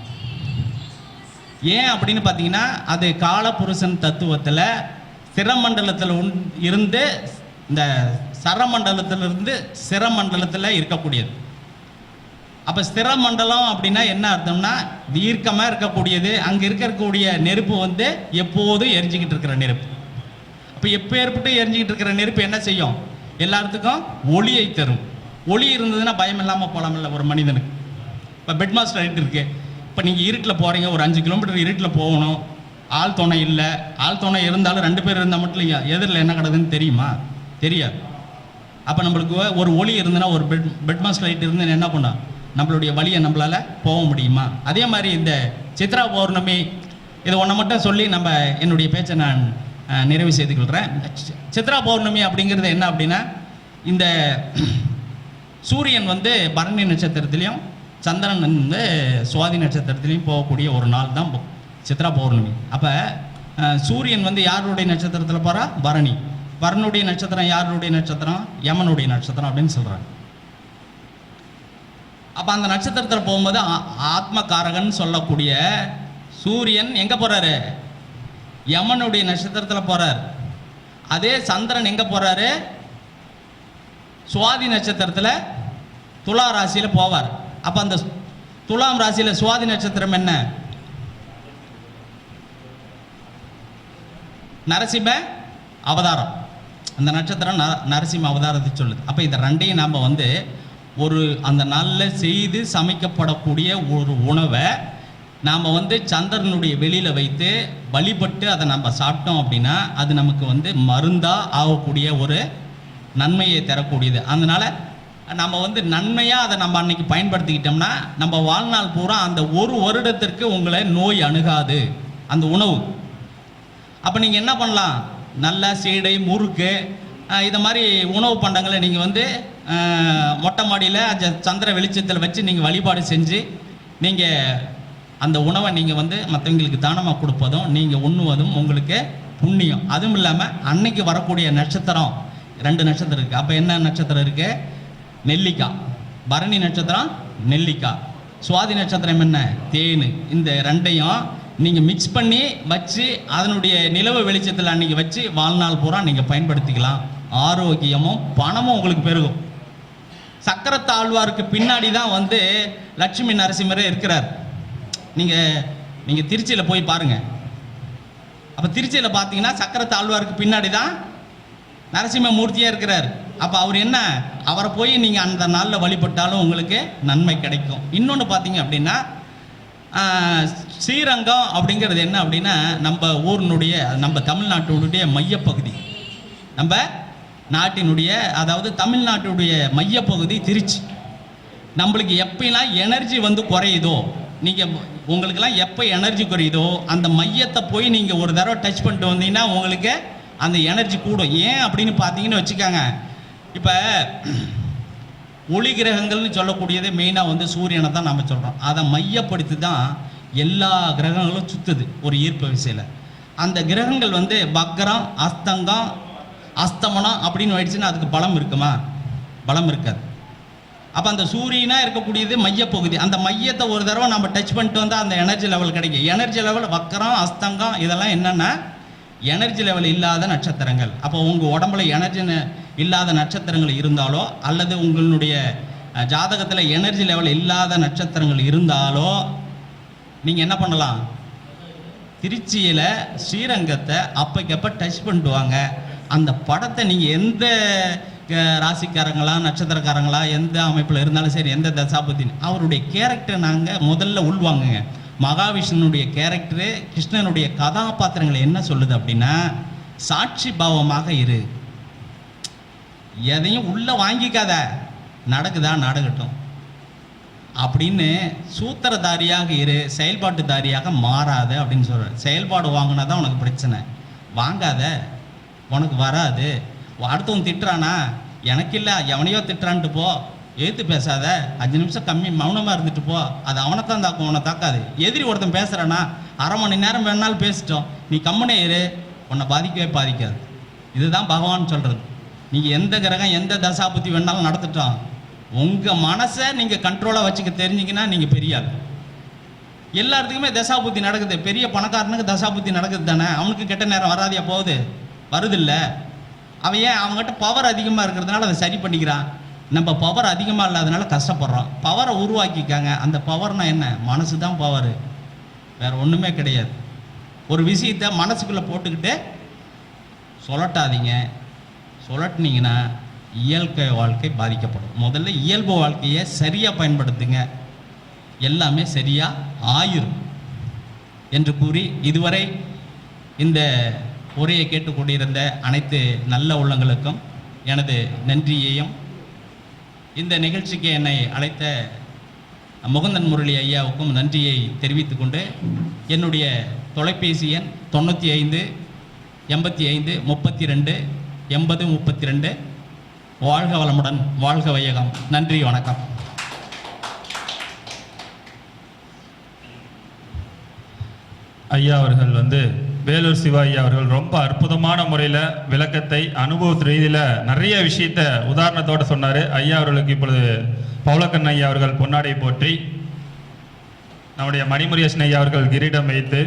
ஏன் அப்படின்னு பார்த்தீங்கன்னா, அது காலபுருஷன் தத்துவத்தில் சிரமண்டலத்தில் இருந்து இந்த சரமண்டலத்திலிருந்து சிரமண்டலத்தில் இருக்கக்கூடியது. அப்போ ஸ்திரமண்டலம் அப்படின்னா என்ன அர்த்தம்னா, தீர்க்கமாக இருக்கக்கூடியது. அங்கே இருக்கக்கூடிய நெருப்பு வந்து எப்போதும் எரிஞ்சிக்கிட்டு இருக்கிற நெருப்பு. அப்போ எப்போ ஏற்பட்டு எரிஞ்சிக்கிட்டு இருக்கிற நெருப்பு என்ன செய்யும்? எல்லாத்துக்கும் ஒளியை தரும். ஒளி இருந்ததுன்னா பயம் இல்லாமல் போகலாமில்ல ஒரு மனிதனுக்கு. இப்போ பெட் மாஸ்டர் ரைட் இருக்குது. இப்போ நீங்கள் இருட்டில் போகிறீங்க, ஒரு 5 கிலோமீட்டர் இருட்டில் போகணும், ஆள் துணை இல்லை, ஆள் துணை இருந்தாலும் 2 பேர் இருந்தால் மட்டும் இல்லையா எதிரில் என்ன கிடக்குதுன்னு தெரியுமா? தெரியாது. அப்போ நம்மளுக்கு ஒரு ஒளி இருந்துன்னா, ஒரு பெட்மாஸ் லைட் இருந்து என்ன பண்ணோம், நம்மளுடைய வழியை நம்மளால் போக முடியுமா? அதே மாதிரி இந்த சித்ரா பௌர்ணமி, இதை ஒன்றை மட்டும் சொல்லி நம்ம என்னுடைய பேச்சை நான் நிறைவு செய்துக்கொள்கிறேன். சித்ரா பௌர்ணமி அப்படிங்கிறது என்ன அப்படின்னா, இந்த சூரியன் வந்து பரணி நட்சத்திரத்துலேயும் சந்திரன் வந்து சுவாதி நட்சத்திரத்துலேயும் போகக்கூடிய ஒரு நாள் தான் சித்ரா பௌர்ணமி. அப்போ சூரியன் வந்து யாருடைய நட்சத்திரத்தில் போகிறா? பரணி. பரனுடைய நட்சத்திரம் யாருடைய நட்சத்திரம்? யமனுடைய நட்சத்திரம் அப்படின்னு சொல்கிறாங்க. அப்போ அந்த நட்சத்திரத்தில் போகும்போது ஆத்மகாரகன் சொல்லக்கூடிய சூரியன் எங்கே போகிறாரு? யமனுடைய நட்சத்திரத்தில் போகிறார். அதே சந்திரன் எங்கே போகிறாரு? சுவாதி நட்சத்திரத்தில் துலா ராசியில் போவார். அப்போ அந்த துலாம் ராசியில் சுவாதி நட்சத்திரம் என்ன? நரசிம்ம அவதாரம். அந்த நட்சத்திரம் நரசிம்ம அவதாரத்தை சொல்லுது. அப்போ இந்த ரெண்டையும் நாம் வந்து ஒரு அந்த நாளில் செய்து சமைக்கப்படக்கூடிய ஒரு உணவை நாம் வந்து சந்திரனுடைய வெளியில் வைத்து வழிபட்டு அதை நம்ம சாப்பிட்டோம் அப்படின்னா அது நமக்கு வந்து மருந்தாக ஆகக்கூடிய ஒரு நன்மையை தரக்கூடியது. அதனால் நம்ம வந்து நன்மையாக அதை நம்ம அன்னைக்கு பயன்படுத்திக்கிட்டோம்னா நம்ம வாழ்நாள் பூரா அந்த ஒரு வருடத்திற்கு உங்களை நோய் அணுகாது அந்த உணவு. அப்போ நீங்கள் என்ன பண்ணலாம்? நல்ல சீடை, முறுக்கு, இதை மாதிரி உணவு பண்டங்களை நீங்கள் வந்து மொட்டை மாடியில் சந்திர வெளிச்சத்தில் வச்சு நீங்கள் வழிபாடு செஞ்சு நீங்கள் அந்த உணவை நீங்கள் வந்து மற்றவங்களுக்கு தானமாக கொடுப்பதும் நீங்கள் உண்ணுவதும் உங்களுக்கு புண்ணியம். அதுவும் இல்லாமல் அன்னைக்கு வரக்கூடிய நட்சத்திரம் 2 நட்சத்திரம் இருக்குது. அப்போ என்ன நட்சத்திரம் இருக்குது? நெல்லிக்காய். பரணி நட்சத்திரம் நெல்லிக்காய், சுவாதி நட்சத்திரம் என்ன? தேன். இந்த ரெண்டையும் நீங்கள் மிக்ஸ் பண்ணி வச்சு அதனுடைய நிலவு வெளிச்சத்தில் அன்றைக்கி வச்சு வாழ்நாள் பூரா நீங்கள் பயன்படுத்திக்கலாம். ஆரோக்கியமும் பணமும் உங்களுக்கு பெருகும். சக்கரத்து ஆழ்வாருக்கு பின்னாடி தான் வந்து லட்சுமி நரசிம்மரே இருக்கிறார். நீங்கள் திருச்சியில் போய் பாருங்கள். அப்போ திருச்சியில் பார்த்தீங்கன்னா சக்கரத்து ஆழ்வாருக்கு பின்னாடி தான் நரசிம்ம மூர்த்தியாக இருக்கிறார். அப்போ அவர் என்ன, அவரை போய் நீங்கள் அந்த நாளில் வழிபட்டாலும் உங்களுக்கு நன்மை கிடைக்கும். இன்னொன்று பார்த்தீங்க அப்படின்னா ஸ்ரீரங்கம் அப்படிங்கிறது என்ன அப்படின்னா நம்ம ஊரினுடைய, நம்ம தமிழ்நாட்டினுடைய மையப்பகுதி. நம்ம நாட்டினுடைய, அதாவது தமிழ்நாட்டினுடைய மையப்பகுதி திருச்சி. நம்மளுக்கு எப்பெல்லாம் எனர்ஜி வந்து குறையுதோ, நீங்கள் உங்களுக்கெல்லாம் எப்போ எனர்ஜி குறையுதோ அந்த மையத்தை போய் நீங்கள் ஒரு தடவை டச் பண்ணிட்டு வந்தீங்கன்னா உங்களுக்கு அந்த எனர்ஜி கூடும். ஏன் அப்படின்னு பார்த்தீங்கன்னு வச்சுக்காங்க, இப்போ ஒளி கிரகங்கள்னு சொல்லக்கூடியது மெயினாக வந்து சூரியனை தான் நம்ம சொல்கிறோம். அதை மையப்படுத்தி தான் எல்லா கிரகங்களும் சுற்றுது ஒரு ஈர்ப்பு விசையில். அந்த கிரகங்கள் வந்து வக்கரம், அஸ்தங்கம், அஸ்தமனம் அப்படின்னு ஆயிடுச்சுன்னா அதுக்கு பலம் இருக்குமா? பலம் இருக்காது. அப்போ அந்த சூரியனாக இருக்கக்கூடியது மையப்பகுதி. அந்த மையத்தை ஒரு தடவை நம்ம டச் பண்ணிட்டு வந்தால் அந்த எனர்ஜி லெவல் கிடைக்கும். எனர்ஜி லெவல் வக்கரம், அஸ்தங்கம் இதெல்லாம் என்னென்னா எனர்ஜி லெவல் இல்லாத நட்சத்திரங்கள். அப்போ உங்கள் உடம்புல எனர்ஜி இல்லாத நட்சத்திரங்கள் இருந்தாலோ அல்லது உங்களுடைய ஜாதகத்தில் எனர்ஜி லெவல் இல்லாத நட்சத்திரங்கள் இருந்தாலோ நீங்கள் என்ன பண்ணலாம்? திருச்சியில் ஸ்ரீரங்கத்தை அப்பைக்கப்போ டச் பண்ணிட்டு வாங்க. அந்த படத்தை நீங்கள் எந்த ராசிக்காரங்களா நட்சத்திரக்காரங்களா எந்த அமைப்பில் இருந்தாலும் சரி, எந்த தசாபதி, அவருடைய கேரக்டரை நாங்கள் முதல்ல உள்வாங்குங்க. மகாவிஷ்ணுனுடைய கேரக்டரு, கிருஷ்ணனுடைய கதாபாத்திரங்களை என்ன சொல்லுது அப்படின்னா, சாட்சி பாவமாக இரு, எதையும் உள்ளே வாங்கிக்காத, நடக்குதா நடக்கட்டும் அப்படின்னு சூத்திரதாரியாக இரு, செயல்பாட்டுதாரியாக மாறாத அப்படின்னு சொல்கிறார். செயல்பாடு வாங்கினா தான் உனக்கு பிரச்சனை, வாங்காத உனக்கு வராது. அடுத்தவன் திட்டுறானா, எனக்கு இல்லை எவனையோ திட்டுறான்ட்டு போ, எழுத்து பேசாத, 5 நிமிஷம் கம்மி மௌனமாக இருந்துட்டு போ, அது அவனைத்தான் தாக்கும், உன்னை தாக்காது. எதிரி ஒருத்தன் பேசுகிறானா, அரை மணி நேரம் வேணாலும் பேசிட்டோம், நீ கம்முனே இரு, உன்னை பாதிக்கவே பாதிக்காது. இதுதான் பகவான் சொல்கிறது. நீங்கள் எந்த கிரகம் எந்த தசாபுத்தி வேணாலும் நடத்திட்டோம், உங்கள் மனசை நீங்கள் கண்ட்ரோலாக வச்சுக்க தெரிஞ்சிங்கன்னா நீங்கள் பெரிய ஆள். எல்லாத்துக்குமே தசாபுத்தி நடக்குது. பெரிய பணக்காரனுக்கு தசாபுத்தி நடக்குது தானே, அவனுக்கு கெட்ட நேரம் வராதியா போகுது? வருதில்ல. அவன் ஏன்? அவங்ககிட்ட பவர் அதிகமாக இருக்கிறதுனால அதை சரி பண்ணிக்கிறான். நம்ம பவர் அதிகமாக இல்லாதனால கஷ்டப்படுறோம். பவரை உருவாக்கிக்காங்க. அந்த பவர்னால் என்ன? மனசு தான் பவர், வேறு ஒன்றுமே கிடையாது. ஒரு விஷயத்தை மனசுக்குள்ளே போட்டுக்கிட்டு சொல்லட்டாதீங்க. சொல்லட்டினீங்கன்னா இயற்கை வாழ்க்கை பாதிக்கப்படும். முதல்ல இயல்பு வாழ்க்கையை சரியாக பயன்படுத்துங்க, எல்லாமே சரியாக ஆயிரும் என்று கூறி இதுவரை இந்த உரையை கேட்டுக்கொண்டிருந்த அனைத்து நல்ல உள்ளங்களுக்கும் எனது நன்றியையும், இந்த நிகழ்ச்சிக்கு என்னை அழைத்த முகுந்தன் முரளி ஐயாவுக்கும் நன்றியை தெரிவித்துக்கொண்டு, என்னுடைய தொலைபேசி எண் 95 85 32 80 32. வாழ்க வளமுடன், வாழ்க வையகம். நன்றி, வணக்கம். ஐயா அவர்கள் வேலூர் சிவா ஐயா அவர்கள் ரொம்ப அற்புதமான முறையில் விளக்கத்தை அனுபவ ரீதியில் நிறைய விஷயத்த உதாரணத்தோடு சொன்னார். ஐயா அவர்களுக்கு இப்பொழுது பவுலக்கண்ண ஐயா அவர்கள் பொன்னாடை போற்றி, நம்முடைய மணிமுரியேசன் ஐயா அவர்கள் கிரீடம் வைத்து,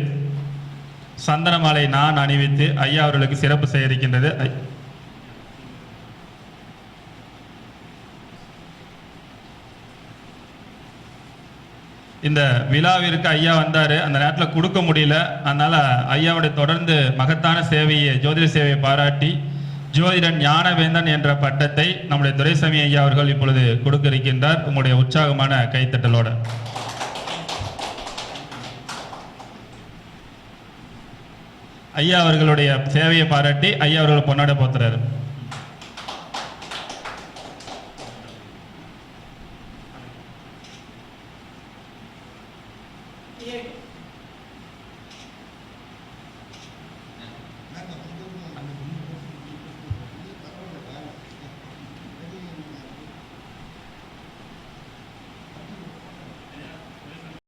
சந்தன மாலை நான் அணிவித்து ஐயா அவர்களுக்கு சிறப்பு செய்ய இருக்கின்றது. இந்த விழாவிற்கு ஐயா வந்தார், அந்த நேரத்தில் கொடுக்க முடியல. அதனால் ஐயாவுடைய தொடர்ந்து மகத்தான சேவையை, ஜோதிட சேவையை பாராட்டி ஜோதிடன் ஞானவேந்தன் என்ற பட்டத்தை நம்முடைய துரைசாமி ஐயா அவர்கள் இப்பொழுது கொடுக்க இருக்கின்றார். உங்களுடைய உற்சாகமான கைத்தட்டலோட ஐயா அவர்களுடைய சேவையை பாராட்டி ஐயா அவர்கள் பொன்னாட போத்துறாரு. Yeah.